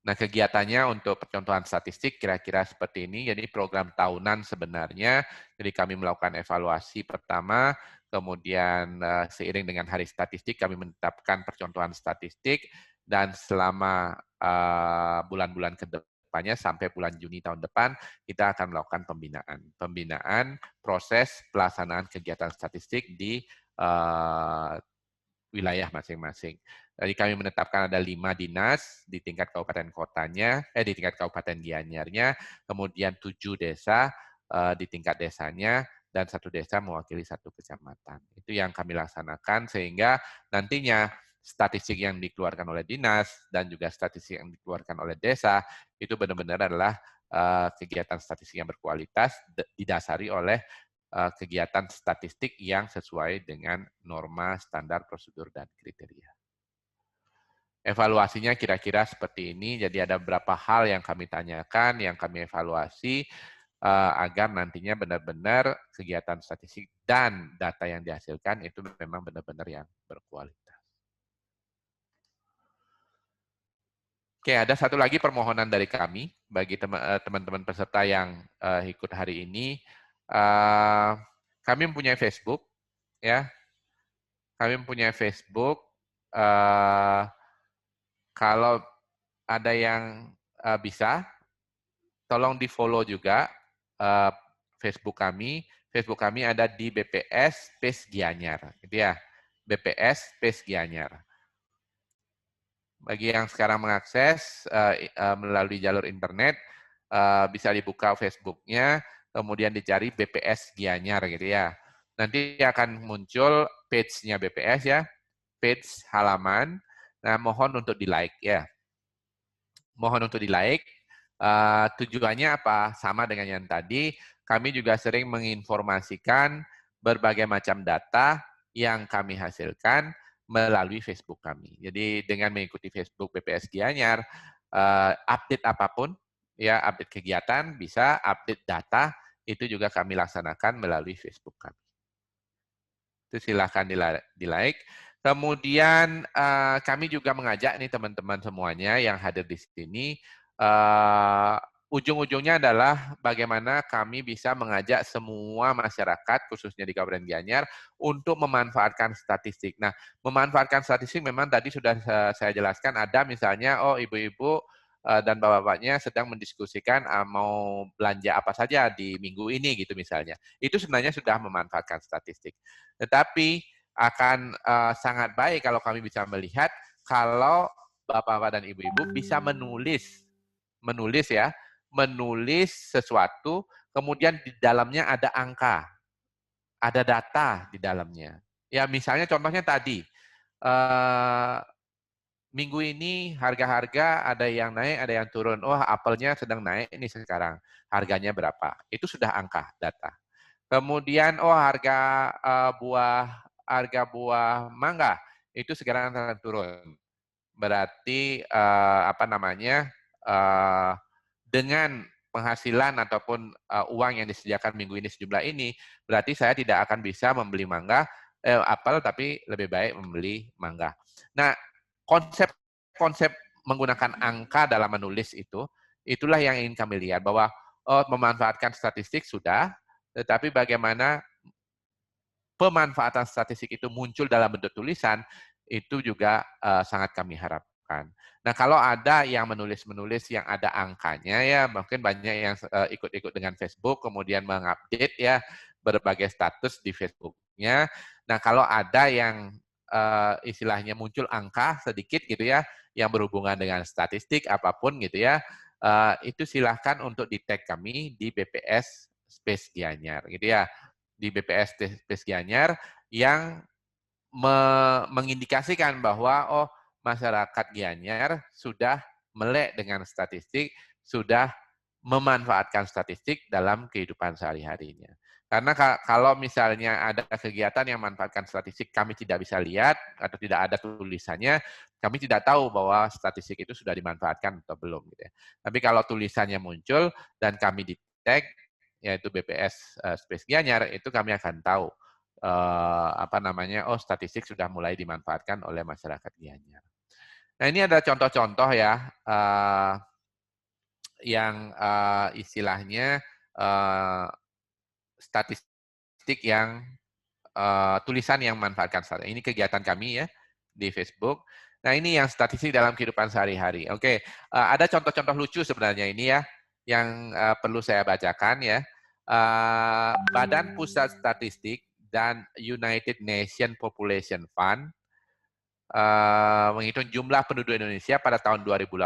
Nah, kegiatannya untuk percontohan statistik kira-kira seperti ini. Jadi program tahunan sebenarnya, jadi kami melakukan evaluasi pertama, kemudian seiring dengan hari statistik kami menetapkan percontohan statistik, dan selama bulan-bulan ke depannya sampai bulan Juni tahun depan kita akan melakukan pembinaan proses pelaksanaan kegiatan statistik di wilayah masing-masing. Jadi kami menetapkan ada 5 dinas di tingkat kabupaten kotanya, di tingkat kabupaten Gianyarnya, kemudian 7 desa di tingkat desanya, dan 1 desa mewakili 1 kecamatan. Itu yang kami laksanakan sehingga nantinya statistik yang dikeluarkan oleh dinas dan juga statistik yang dikeluarkan oleh desa itu benar-benar adalah kegiatan statistik yang berkualitas didasari oleh kegiatan statistik yang sesuai dengan norma, standar, prosedur, dan kriteria. Evaluasinya kira-kira seperti ini, jadi ada beberapa hal yang kami tanyakan, yang kami evaluasi, agar nantinya benar-benar kegiatan statistik dan data yang dihasilkan itu memang benar-benar yang berkualitas. Oke, ada satu lagi permohonan dari kami bagi teman-teman peserta yang ikut hari ini. Kami mempunyai Facebook, ya. Kami mempunyai Facebook. Kalau ada yang bisa, tolong di-follow juga Facebook kami. Facebook kami ada di BPS Space Gianyar, gitu ya. BPS Space Gianyar. Bagi yang sekarang mengakses melalui jalur internet, bisa dibuka Facebook-nya, kemudian dicari BPS Gianyar gitu ya. Nanti akan muncul page-nya BPS ya, page halaman. Nah, mohon untuk di-like ya. Mohon untuk di-like. Tujuannya apa? Sama dengan yang tadi, kami juga sering menginformasikan berbagai macam data yang kami hasilkan melalui Facebook kami. Jadi dengan mengikuti Facebook BPS Gianyar, update apapun, ya update kegiatan, bisa update data, itu juga kami laksanakan melalui Facebook kami. Itu silahkan di-like. Kemudian kami juga mengajak nih teman-teman semuanya yang hadir di sini, ujung-ujungnya adalah bagaimana kami bisa mengajak semua masyarakat, khususnya di Kabupaten Gianyar, untuk memanfaatkan statistik. Nah, memanfaatkan statistik memang tadi sudah saya jelaskan, ada misalnya, ibu-ibu dan bapak-bapaknya sedang mendiskusikan mau belanja apa saja di minggu ini gitu misalnya. Itu sebenarnya sudah memanfaatkan statistik. Tetapi akan sangat baik kalau kami bisa melihat kalau Bapak-bapak dan Ibu-ibu bisa menulis sesuatu, kemudian di dalamnya ada angka, ada data di dalamnya. Ya misalnya contohnya tadi, minggu ini harga-harga ada yang naik, ada yang turun. Oh, apelnya sedang naik ini sekarang. Harganya berapa? Itu sudah angka data. Kemudian oh harga buah mangga itu sekarang akan turun. Berarti dengan penghasilan ataupun uang yang disediakan minggu ini sejumlah ini, berarti saya tidak akan bisa membeli apel, tapi lebih baik membeli mangga. Nah, konsep menggunakan angka dalam menulis itulah yang ingin kami lihat, bahwa memanfaatkan statistik sudah, tetapi bagaimana pemanfaatan statistik itu muncul dalam bentuk tulisan, itu juga sangat kami harapkan. Nah, kalau ada yang menulis yang ada angkanya, ya mungkin banyak yang ikut-ikut dengan Facebook, kemudian mengupdate ya berbagai status di Facebook-nya. Nah, kalau ada yang istilahnya muncul angka sedikit gitu ya, yang berhubungan dengan statistik apapun gitu ya, itu silahkan untuk di-tag kami di BPS Space Gianyar gitu ya, di BPS Space Gianyar yang mengindikasikan bahwa masyarakat Gianyar sudah melek dengan statistik, sudah memanfaatkan statistik dalam kehidupan sehari-harinya. Karena kalau misalnya ada kegiatan yang memanfaatkan statistik, kami tidak bisa lihat atau tidak ada tulisannya, kami tidak tahu bahwa statistik itu sudah dimanfaatkan atau belum. Gitu ya. Tapi kalau tulisannya muncul dan kami di-tag, yaitu BPS Space Gianyar, itu kami akan tahu statistik sudah mulai dimanfaatkan oleh masyarakat Gianyar. Nah, ini ada contoh-contoh ya yang istilahnya statistik yang tulisan yang memanfaatkan statistik. Ini kegiatan kami ya di Facebook. Nah, ini yang statistik dalam kehidupan sehari-hari. Oke, ada contoh-contoh lucu sebenarnya ini ya yang perlu saya bacakan ya. Badan Pusat Statistik dan United Nations Population Fund menghitung jumlah penduduk Indonesia pada tahun 2018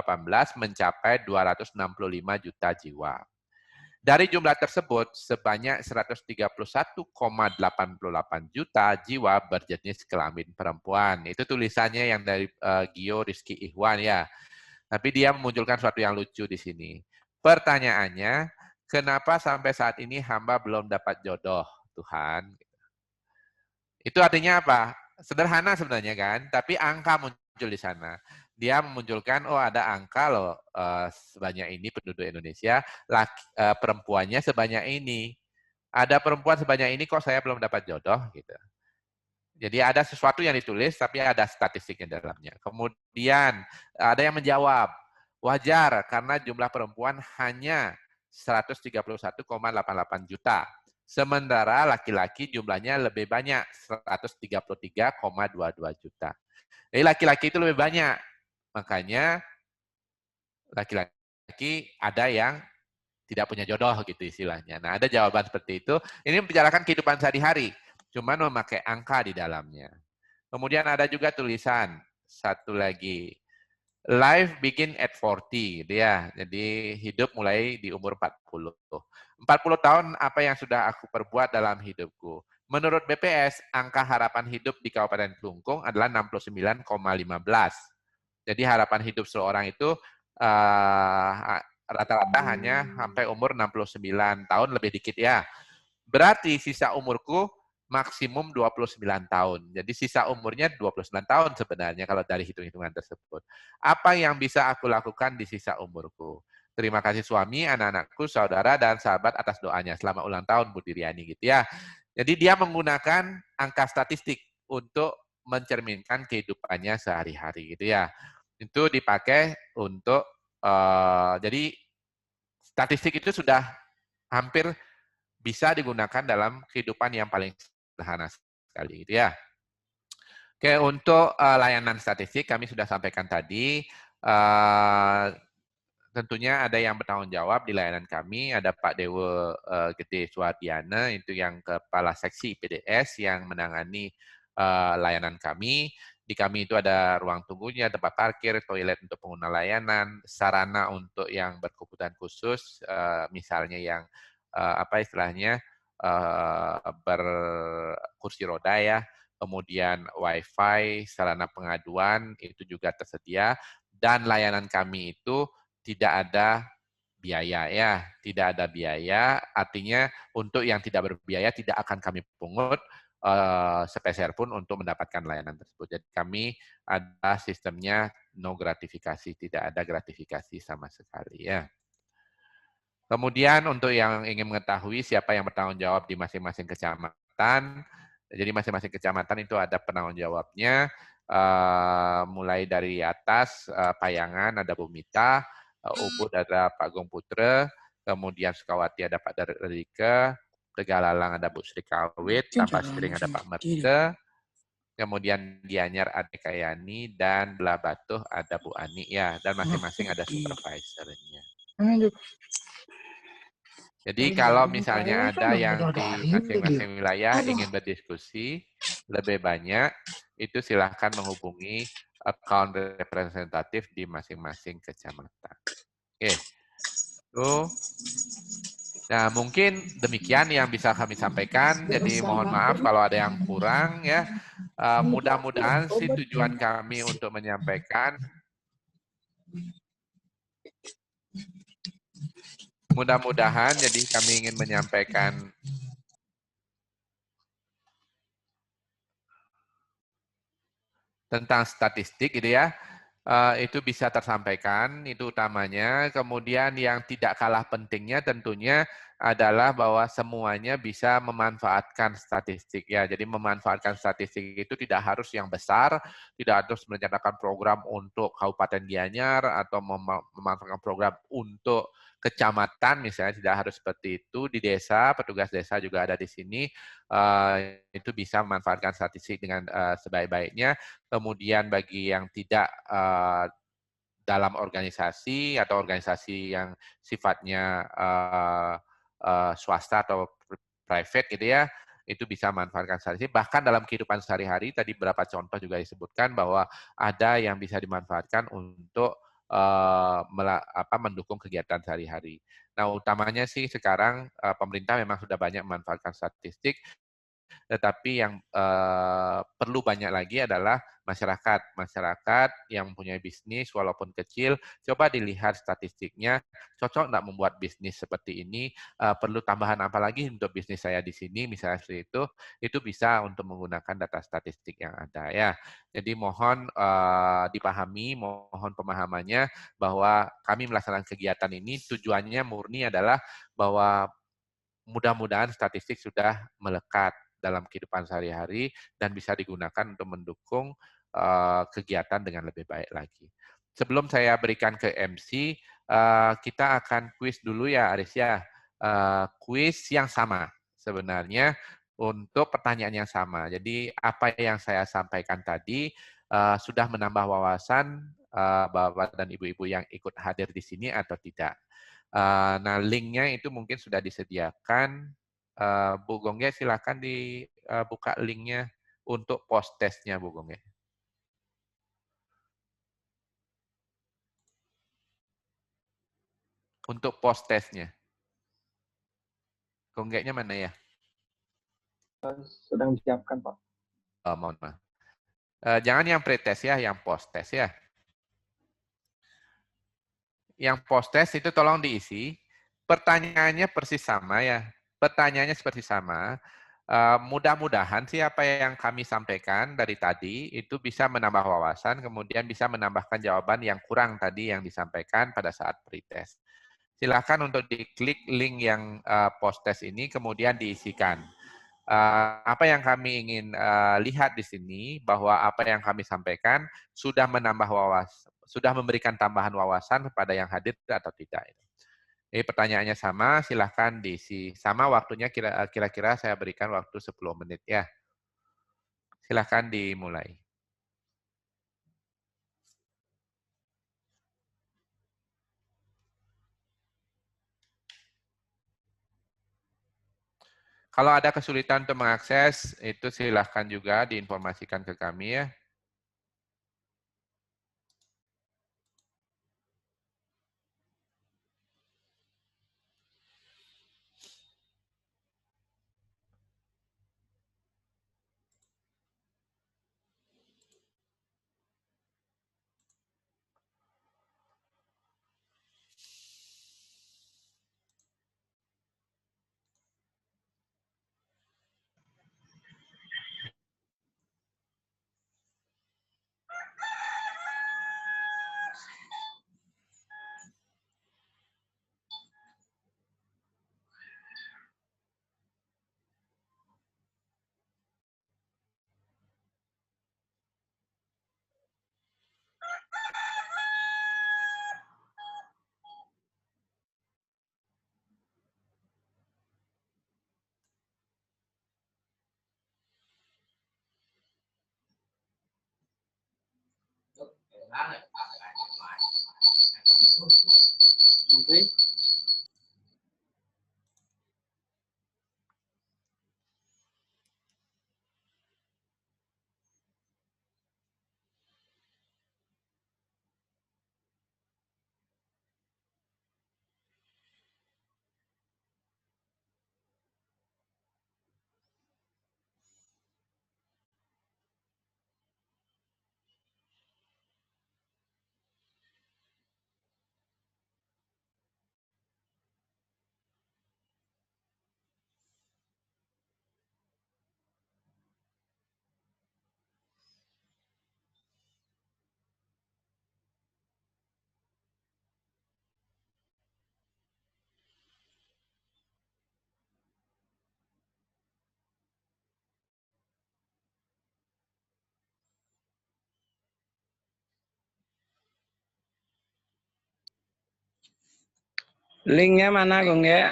mencapai 265 juta jiwa. Dari jumlah tersebut, sebanyak 131,88 juta jiwa berjenis kelamin perempuan. Itu tulisannya yang dari Gio Rizky Ihwan ya. Tapi dia memunculkan sesuatu yang lucu di sini. Pertanyaannya, kenapa sampai saat ini hamba belum dapat jodoh, Tuhan? Itu artinya apa? Sederhana sebenarnya kan, tapi angka muncul di sana. Dia memunculkan, ada angka loh sebanyak ini penduduk Indonesia, perempuannya sebanyak ini. Ada perempuan sebanyak ini kok saya belum dapat jodoh gitu. Jadi ada sesuatu yang ditulis, tapi ada statistiknya dalamnya. Kemudian ada yang menjawab, wajar karena jumlah perempuan hanya 131,88 juta. Sementara laki-laki jumlahnya lebih banyak, 133,22 juta. Jadi laki-laki itu lebih banyak. Makanya laki-laki ada yang tidak punya jodoh gitu istilahnya. Nah, ada jawaban seperti itu. Ini membicarakan kehidupan sehari-hari, cuman memakai angka di dalamnya. Kemudian ada juga tulisan, satu lagi, life begin at 40, gitu ya. Jadi hidup mulai di umur 40. 40 tahun apa yang sudah aku perbuat dalam hidupku. Menurut BPS, angka harapan hidup di Kabupaten Kelungkung adalah 69,15. Jadi harapan hidup seorang itu rata-rata hanya sampai umur 69 tahun, lebih dikit ya. Berarti sisa umurku maksimum 29 tahun. Jadi sisa umurnya 29 tahun sebenarnya kalau dari hitung-hitungan tersebut. Apa yang bisa aku lakukan di sisa umurku? Terima kasih suami, anak-anakku, saudara, dan sahabat atas doanya. Selamat ulang tahun, Bu Diriani, gitu ya. Jadi dia menggunakan angka statistik untuk mencerminkan kehidupannya sehari-hari, gitu ya. Itu dipakai untuk, jadi statistik itu sudah hampir bisa digunakan dalam kehidupan yang paling sederhana sekali, gitu ya. Oke, untuk layanan statistik kami sudah sampaikan tadi. Tentunya ada yang bertanggung jawab di layanan kami, ada Pak Dewa Gede Suwardiana, itu yang Kepala Seksi PDS yang menangani layanan kami. Di kami itu ada ruang tunggunya, tempat parkir, toilet untuk pengguna layanan, sarana untuk yang berkebutuhan khusus, misalnya yang apa istilahnya berkursi roda ya, kemudian WiFi, sarana pengaduan itu juga tersedia, dan layanan kami itu tidak ada biaya ya, tidak ada biaya, artinya untuk yang tidak berbiaya tidak akan kami pungut sepeser pun untuk mendapatkan layanan tersebut. Jadi kami ada sistemnya no gratifikasi, tidak ada gratifikasi sama sekali ya. Kemudian untuk yang ingin mengetahui siapa yang bertanggung jawab di masing-masing kecamatan, jadi masing-masing kecamatan itu ada penanggung jawabnya, mulai dari atas Payangan ada Bu Mita, Ubud ada Pak Gong Putra, kemudian Sukawati ada Pak Darike, Tegalalang ada Bu Sri Kawit, Tapas Piring ada Pak Merke, kemudian Gianyar ada Kayani, dan Belah Batuh ada Bu Ani ya, dan masing-masing ada supervisornya. Jadi kalau misalnya ada yang di masing-masing wilayah ingin berdiskusi lebih banyak, itu silahkan menghubungi account representatif di masing-masing kecamatan. Oke, nah mungkin demikian yang bisa kami sampaikan. Jadi mohon maaf kalau ada yang kurang ya. Mudah-mudahan sih tujuan kami untuk menyampaikan. Mudah-mudahan jadi kami ingin menyampaikan tentang statistik gitu ya, itu bisa tersampaikan, itu utamanya. Kemudian yang tidak kalah pentingnya tentunya adalah bahwa semuanya bisa memanfaatkan statistik ya. Jadi memanfaatkan statistik itu tidak harus yang besar, tidak harus merencanakan program untuk Kabupaten Gianyar atau memanfaatkan program untuk kecamatan misalnya, tidak harus seperti itu. Di desa, petugas desa juga ada di sini, itu bisa memanfaatkan statistik dengan sebaik-baiknya. Kemudian bagi yang tidak dalam organisasi atau organisasi yang sifatnya swasta atau private gitu ya, itu bisa memanfaatkan statistik. Bahkan dalam kehidupan sehari-hari, tadi beberapa contoh juga disebutkan bahwa ada yang bisa dimanfaatkan untuk mendukung kegiatan sehari-hari. Nah, utamanya sih sekarang pemerintah memang sudah banyak memanfaatkan statistik, tetapi yang perlu banyak lagi adalah masyarakat yang mempunyai bisnis walaupun kecil, coba dilihat statistiknya, cocok nggak membuat bisnis seperti ini, perlu tambahan apa lagi untuk bisnis saya di sini, misalnya seperti itu bisa untuk menggunakan data statistik yang ada ya. Jadi mohon dipahami, mohon pemahamannya bahwa kami melaksanakan kegiatan ini tujuannya murni adalah bahwa mudah-mudahan statistik sudah melekat dalam kehidupan sehari-hari dan bisa digunakan untuk mendukung kegiatan dengan lebih baik lagi. Sebelum saya berikan ke MC, kita akan kuis dulu ya, Aris ya. Kuis yang sama sebenarnya untuk pertanyaan yang sama. Jadi apa yang saya sampaikan tadi sudah menambah wawasan Bapak dan Ibu-Ibu yang ikut hadir di sini atau tidak. Nah, linknya itu mungkin sudah disediakan. Bu Gongge, silakan dibuka linknya untuk post testnya, Bu Gongge. Untuk post testnya. Gonggenya mana ya? Sedang disiapkan, Pak. Oh, mohon maaf. Jangan yang pretest ya, yang post test ya. Yang post test itu tolong diisi. Pertanyaannya persis sama ya. Pertanyaannya seperti sama. Mudah-mudahan sih apa yang kami sampaikan dari tadi itu bisa menambah wawasan, kemudian bisa menambahkan jawaban yang kurang tadi yang disampaikan pada saat pretest. Silakan untuk diklik link yang post test ini, kemudian diisikan. Apa yang kami ingin lihat di sini bahwa apa yang kami sampaikan sudah menambah wawasan, sudah memberikan tambahan wawasan kepada yang hadir atau tidak. Jadi pertanyaannya sama, silahkan diisi. Sama waktunya kira-kira saya berikan waktu 10 menit ya. Silahkan dimulai. Kalau ada kesulitan untuk mengakses, itu silahkan juga diinformasikan ke kami ya. Linknya mana, Gong ya?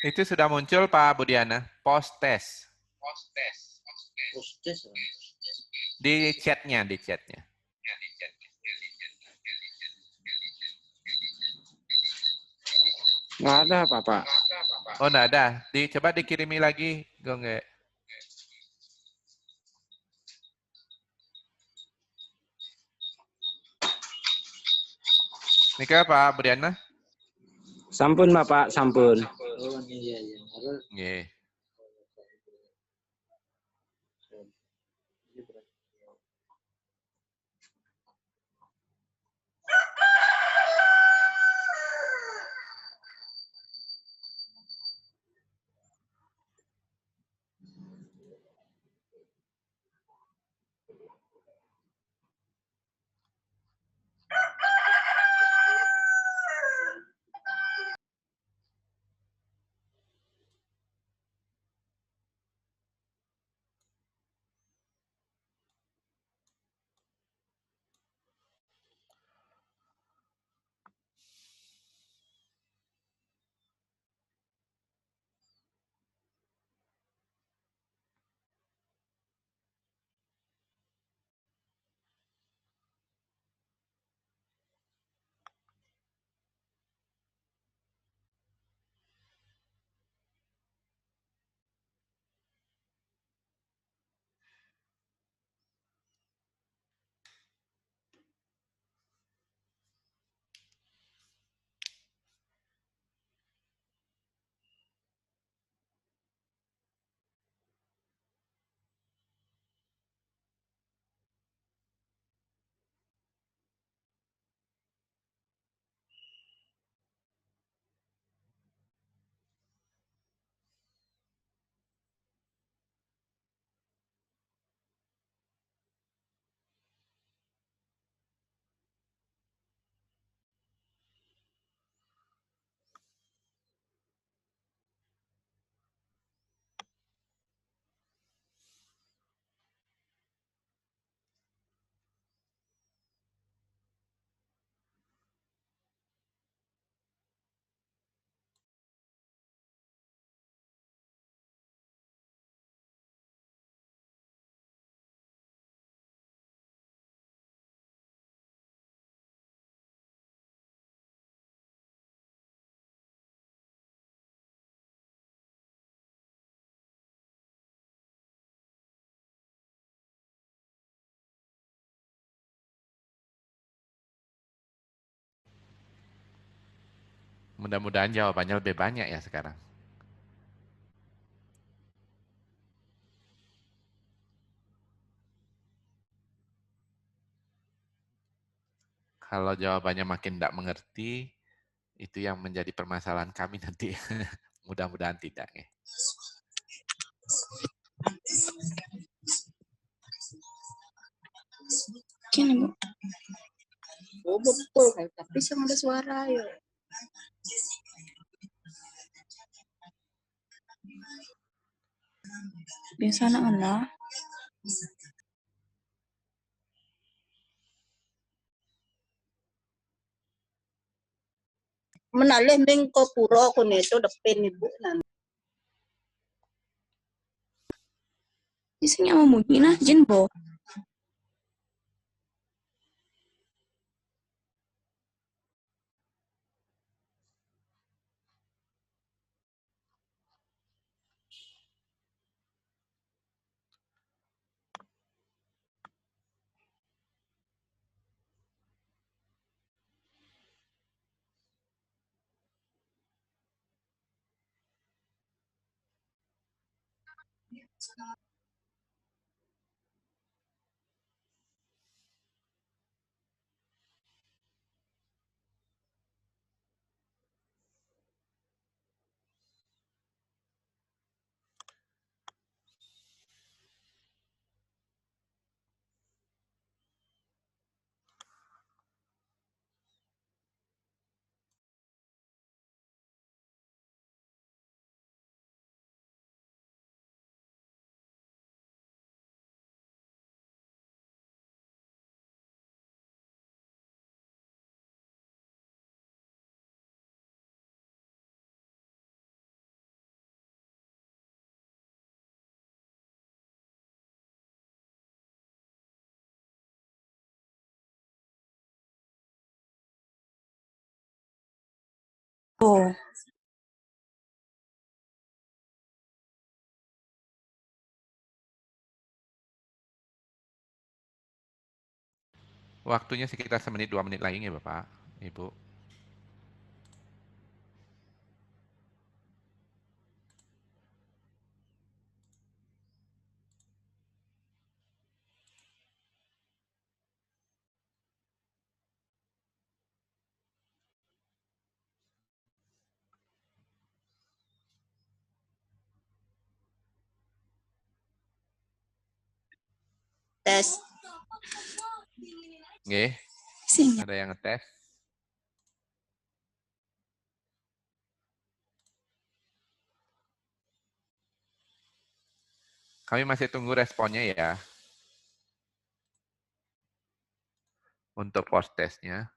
Itu sudah muncul Pak Budiana, post test. Di chatnya, di chatnya. Nggak ada, Pak. Oh, nggak ada. Coba dikirimi lagi, Gongge. Nika Pak Budiana? Sampun, Bapak, sampun. Nggih. Mudah-mudahan jawabannya lebih banyak ya sekarang. Kalau jawabannya makin tidak mengerti, itu yang menjadi permasalahan kami nanti. Mudah-mudahan tidak ya. Gini, Bu. Oh, betul. Tapi sama ada suara, ya. Biasa anak-anak. Menalih mingko puro ko nito dapin ibu nan. Isinya mau bunyi nah Jinbo. Oh. Waktunya sekitar 1-2 menit lagi ya Bapak, Ibu. Tes. Nggih. Sini. Ada yang ngetes? Kami masih tunggu responnya ya. Untuk post testnya.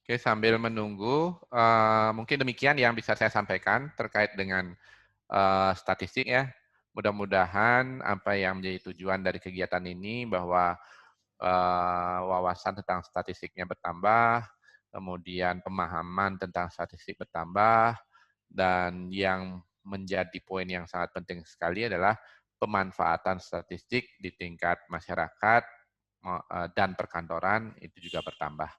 Oke, sambil menunggu, mungkin demikian yang bisa saya sampaikan terkait dengan statistik ya. Mudah-mudahan apa yang menjadi tujuan dari kegiatan ini bahwa wawasan tentang statistiknya bertambah, kemudian pemahaman tentang statistik bertambah, dan yang menjadi poin yang sangat penting sekali adalah pemanfaatan statistik di tingkat masyarakat dan perkantoran itu juga bertambah.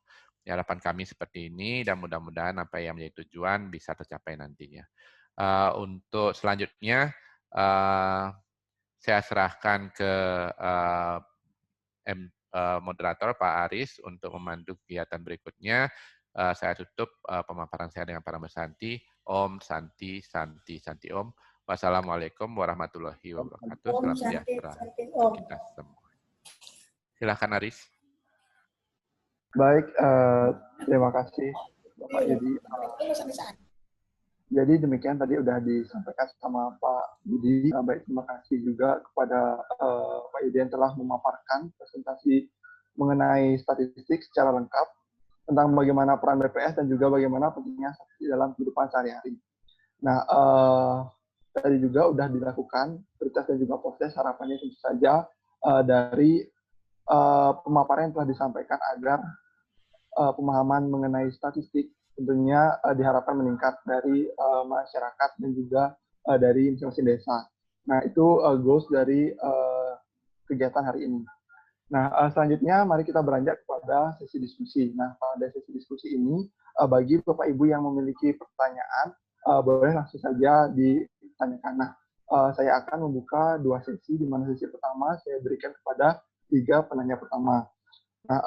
Harapan kami seperti ini dan mudah-mudahan apa yang menjadi tujuan bisa tercapai nantinya. Untuk selanjutnya, saya serahkan ke moderator Pak Aris untuk memandu kegiatan berikutnya. Saya tutup pemaparan saya dengan para Santi. Om Santi, Santi, Santi Om. Wassalamualaikum warahmatullahi wabarakatuh. Salam sejahtera kita semua. Silakan Aris. Baik, terima kasih Bapak. Jadi demikian tadi udah disampaikan sama Pak Budi. Baik, terima kasih juga kepada Pak Yudi yang telah memaparkan presentasi mengenai statistik secara lengkap tentang bagaimana peran BPS dan juga bagaimana pentingnya statistik dalam kehidupan sehari-hari. Nah, tadi juga udah dilakukan prioritas dan juga proses. Harapannya tentu saja dari pemaparan yang telah disampaikan agar pemahaman mengenai statistik tentunya diharapkan meningkat dari masyarakat dan juga dari masing-masing desa. Nah, itu goals dari kegiatan hari ini. Nah, selanjutnya mari kita beranjak kepada sesi diskusi. Nah, pada sesi diskusi ini, bagi Bapak Ibu yang memiliki pertanyaan, boleh langsung saja ditanyakan. Nah, saya akan membuka 2 sesi, di mana sesi pertama saya berikan kepada 3 penanya pertama. Nah,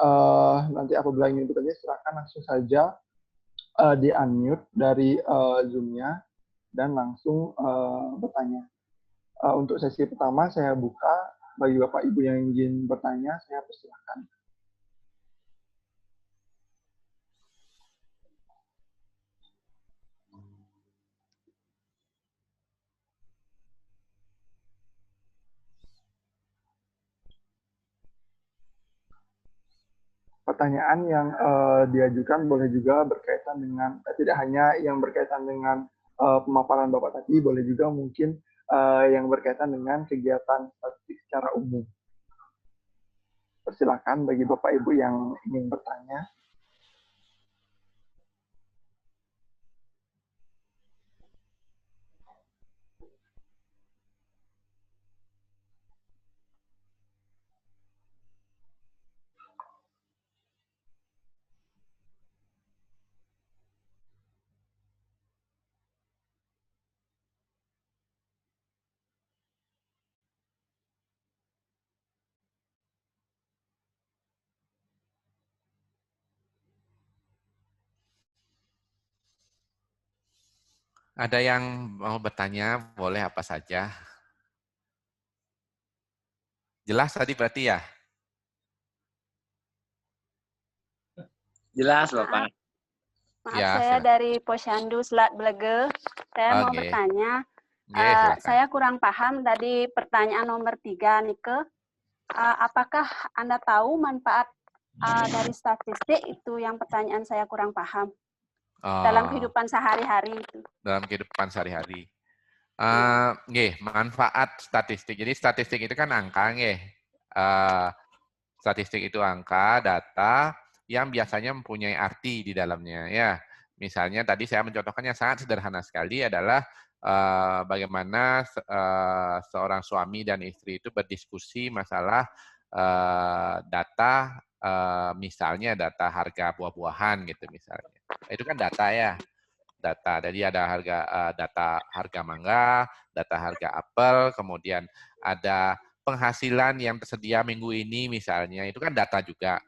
nanti apabila ingin bertanya, silakan langsung saja di-unmute dari Zoom-nya dan langsung bertanya. Untuk sesi pertama saya buka, bagi Bapak Ibu yang ingin bertanya, saya persilakan. Pertanyaan yang diajukan boleh juga berkaitan dengan, tidak hanya yang berkaitan dengan pemaparan Bapak tadi, boleh juga mungkin yang berkaitan dengan kegiatan statistik secara umum. Persilakan bagi Bapak Ibu yang ingin bertanya. Ada yang mau bertanya, boleh apa saja. Jelas tadi berarti ya? Jelas, Bapak. Maaf, Ya, saya dari Posyandu Selat Blege. Saya mau bertanya, saya kurang paham tadi pertanyaan nomor 3, Nike. Apakah Anda tahu manfaat dari statistik? Itu yang pertanyaan saya kurang paham. Dalam kehidupan sehari-hari itu. Dalam kehidupan sehari-hari. Manfaat statistik. Jadi statistik itu kan angka, statistik itu angka, data yang biasanya mempunyai arti di dalamnya. Ya, misalnya tadi saya mencontohkan yang sangat sederhana sekali adalah bagaimana seorang suami dan istri itu berdiskusi masalah data, misalnya data harga buah-buahan gitu misalnya. Itu kan data ya. Data. Jadi ada data harga mangga, data harga apel, kemudian ada penghasilan yang tersedia minggu ini misalnya, itu kan data juga.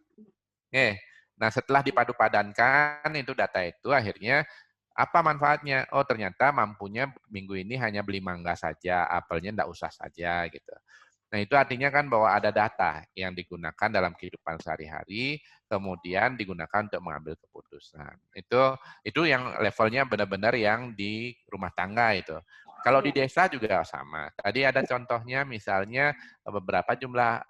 Nah, setelah dipadu-padankan itu data itu akhirnya apa manfaatnya? Oh, ternyata mampunya minggu ini hanya beli mangga saja, apelnya enggak usah saja gitu. Nah, itu artinya kan bahwa ada data yang digunakan dalam kehidupan sehari-hari, kemudian digunakan untuk mengambil keputusan. Itu yang levelnya benar-benar yang di rumah tangga itu. Kalau di desa juga sama. Tadi ada contohnya misalnya beberapa jumlah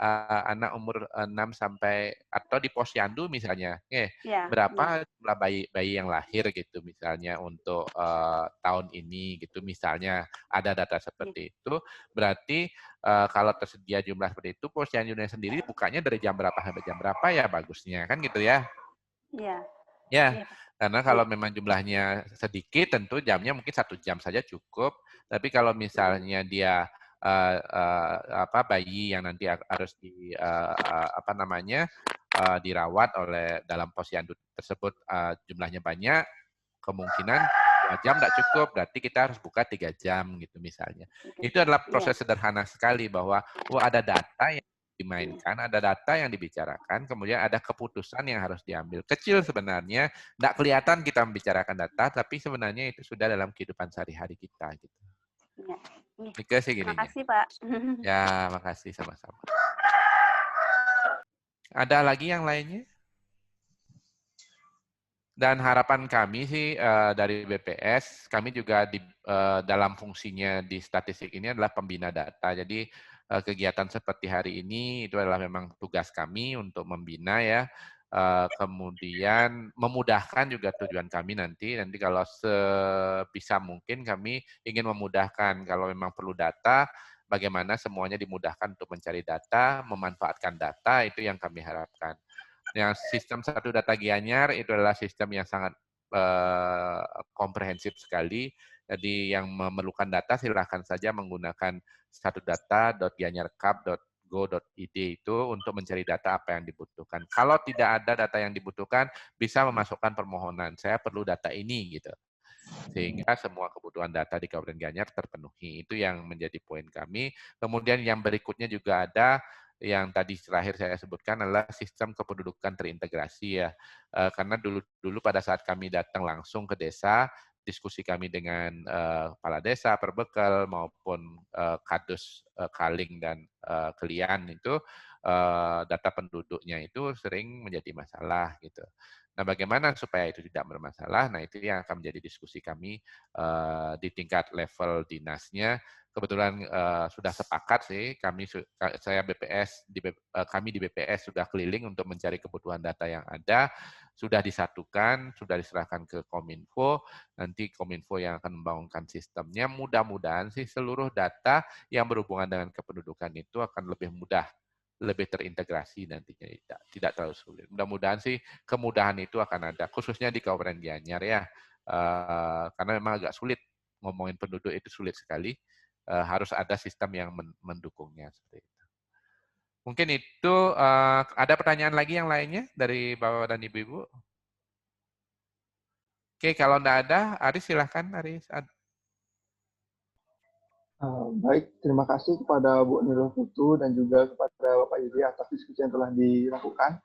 anak umur 6 sampai atau di posyandu misalnya. Berapa jumlah bayi yang lahir gitu misalnya untuk tahun ini gitu misalnya ada data seperti itu. Berarti kalau tersedia jumlah seperti itu posyandunya sendiri bukanya dari jam berapa sampai jam berapa ya bagusnya kan gitu ya. Iya. Ya, karena kalau memang jumlahnya sedikit, tentu jamnya mungkin 1 jam saja cukup. Tapi kalau misalnya dia bayi yang nanti harus dirawat oleh dalam posyandu tersebut jumlahnya banyak, kemungkinan 2 jam tidak cukup, berarti kita harus buka 3 jam gitu misalnya. Itu adalah proses sederhana sekali bahwa ada data yang dimainkan, ada data yang dibicarakan, kemudian ada keputusan yang harus diambil. Kecil sebenarnya, tidak kelihatan kita membicarakan data, tapi sebenarnya itu sudah dalam kehidupan sehari-hari kita. Gitu. Ya. Terima kasih, Pak. Ya, makasih sama-sama. Ada lagi yang lainnya? Dan harapan kami sih dari BPS, kami juga dalam fungsinya di statistik ini adalah pembina data. Jadi kegiatan seperti hari ini itu adalah memang tugas kami untuk membina ya, kemudian memudahkan juga tujuan kami nanti kalau sebisa mungkin kami ingin memudahkan kalau memang perlu data, bagaimana semuanya dimudahkan untuk mencari data, memanfaatkan data, itu yang kami harapkan. Yang sistem Satu Data Gianyar itu adalah sistem yang sangat komprehensif sekali. Jadi yang memerlukan data silahkan saja menggunakan satudata.gianyarcup.go.id itu untuk mencari data apa yang dibutuhkan. Kalau tidak ada data yang dibutuhkan, bisa memasukkan permohonan. Saya perlu data ini gitu. Sehingga semua kebutuhan data di Kabupaten Gianyar terpenuhi. Itu yang menjadi poin kami. Kemudian yang berikutnya juga ada yang tadi terakhir saya sebutkan adalah sistem kependudukan terintegrasi ya. Karena dulu pada saat kami datang langsung ke desa, diskusi kami dengan kepala desa, Perbekal maupun Kadus Kaling dan Kelian itu data penduduknya itu sering menjadi masalah gitu. Nah, bagaimana supaya itu tidak bermasalah? Nah, itu yang akan menjadi diskusi kami di tingkat level dinasnya. Kebetulan sudah sepakat sih, kami di BPS sudah keliling untuk mencari kebutuhan data yang ada, sudah disatukan, sudah diserahkan ke Kominfo, nanti Kominfo yang akan membangunkan sistemnya. Mudah-mudahan sih seluruh data yang berhubungan dengan kependudukan itu akan lebih mudah, lebih terintegrasi nantinya, tidak terlalu sulit. Mudah-mudahan sih kemudahan itu akan ada, khususnya di Kabupaten Gianyar ya, karena memang agak sulit, ngomongin penduduk itu sulit sekali, harus ada sistem yang mendukungnya seperti itu. Mungkin itu, ada pertanyaan lagi yang lainnya dari Bapak dan Ibu-Ibu? Oke, kalau tidak ada, Aris silahkan, Aris. Baik, terima kasih kepada Bu Nurul Putu dan juga kepada Bapak Yudi atas diskusi yang telah dilakukan.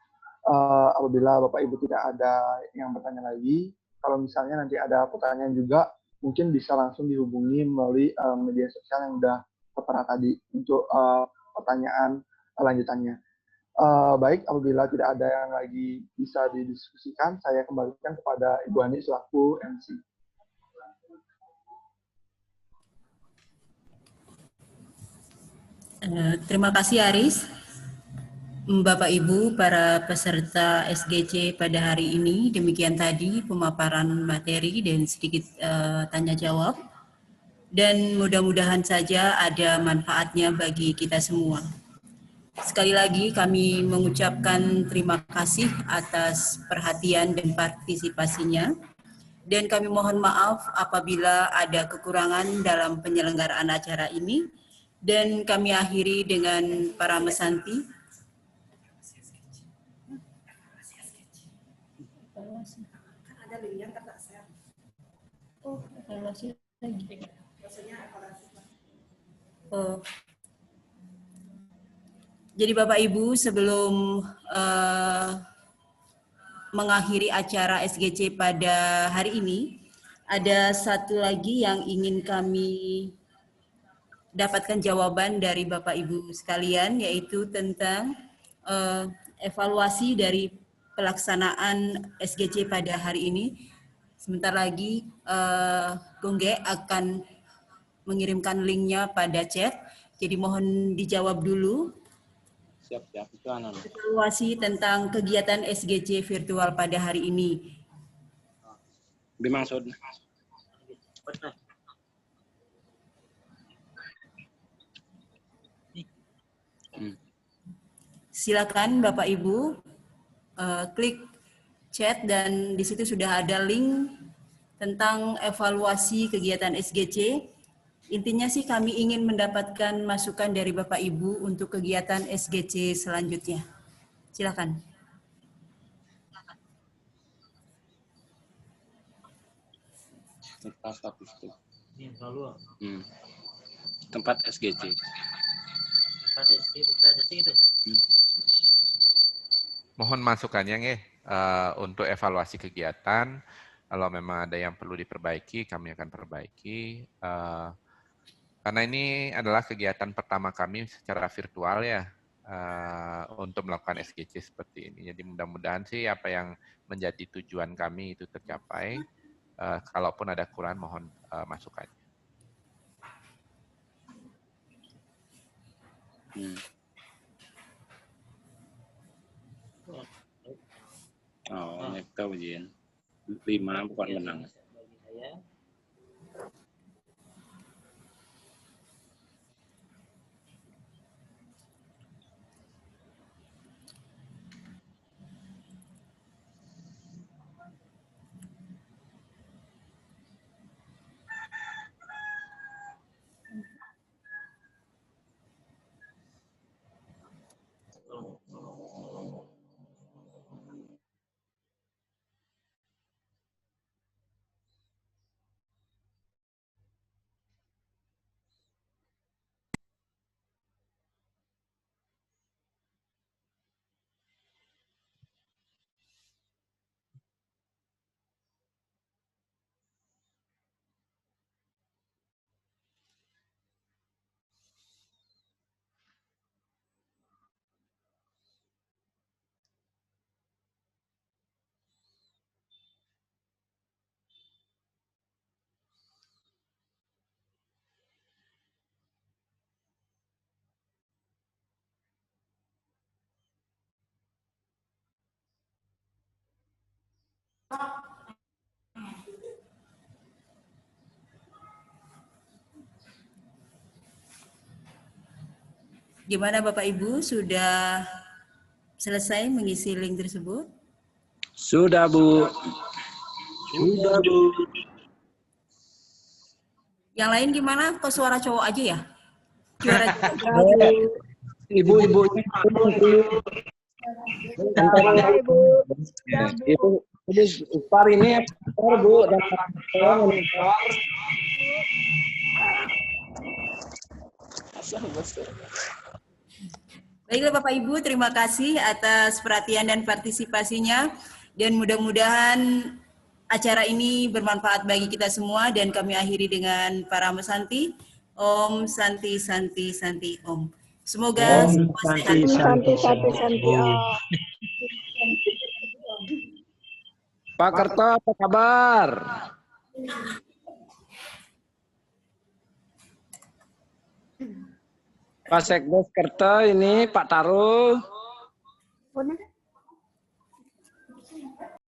Apabila Bapak Ibu tidak ada yang bertanya lagi, kalau misalnya nanti ada pertanyaan juga, mungkin bisa langsung dihubungi melalui media sosial yang sudah tertera tadi untuk pertanyaan lanjutannya. Baik, apabila tidak ada yang lagi bisa didiskusikan, saya kembalikan kepada Ibu Ani selaku MC. Terima kasih Aris. Bapak Ibu, para peserta SGC pada hari ini, demikian tadi pemaparan materi dan sedikit tanya jawab. Dan mudah-mudahan saja ada manfaatnya bagi kita semua. Sekali lagi kami mengucapkan terima kasih atas perhatian dan partisipasinya. Dan kami mohon maaf apabila ada kekurangan dalam penyelenggaraan acara ini. Dan kami akhiri dengan para mesanti. Jadi Bapak Ibu, sebelum mengakhiri acara SGC pada hari ini, ada satu lagi yang ingin kami dapatkan jawaban dari Bapak Ibu sekalian, yaitu tentang evaluasi dari pelaksanaan SGC pada hari ini. Sebentar lagi Gongge akan mengirimkan linknya pada chat. Jadi mohon dijawab dulu. Siap, itu anak. Evaluasi tentang kegiatan SGC virtual pada hari ini. Dimaksud. Silakan Bapak Ibu klik chat dan di situ sudah ada link tentang evaluasi kegiatan SGC. Intinya sih kami ingin mendapatkan masukan dari Bapak Ibu untuk kegiatan SGC selanjutnya. Silakan. Tempat SGC. Mohon masukannya nggih untuk evaluasi kegiatan. Kalau memang ada yang perlu diperbaiki, kami akan perbaiki. Karena ini adalah kegiatan pertama kami secara virtual ya, untuk melakukan SGC seperti ini. Jadi mudah-mudahan sih apa yang menjadi tujuan kami itu tercapai. Kalaupun ada kurang, mohon masukannya. Oh, nekta ujian. 5 bukan menang. Gimana Bapak Ibu, sudah selesai mengisi link tersebut? Sudah, Bu. Sudah, Bu. Yang lain gimana? Kok suara cowok aja ya? Suara Ibu. Ibu, Ustaz ini Bu, dan Baiklah Bapak Ibu, terima kasih atas perhatian dan partisipasinya. Dan mudah-mudahan acara ini bermanfaat bagi kita semua dan kami akhiri dengan Parama Santi. Om Santi Santi Santi Om. Semoga semua sehat. Santi Om. Pak Kerto, apa kabar? Pak Sekdes Kerto ini, Pak Taruh.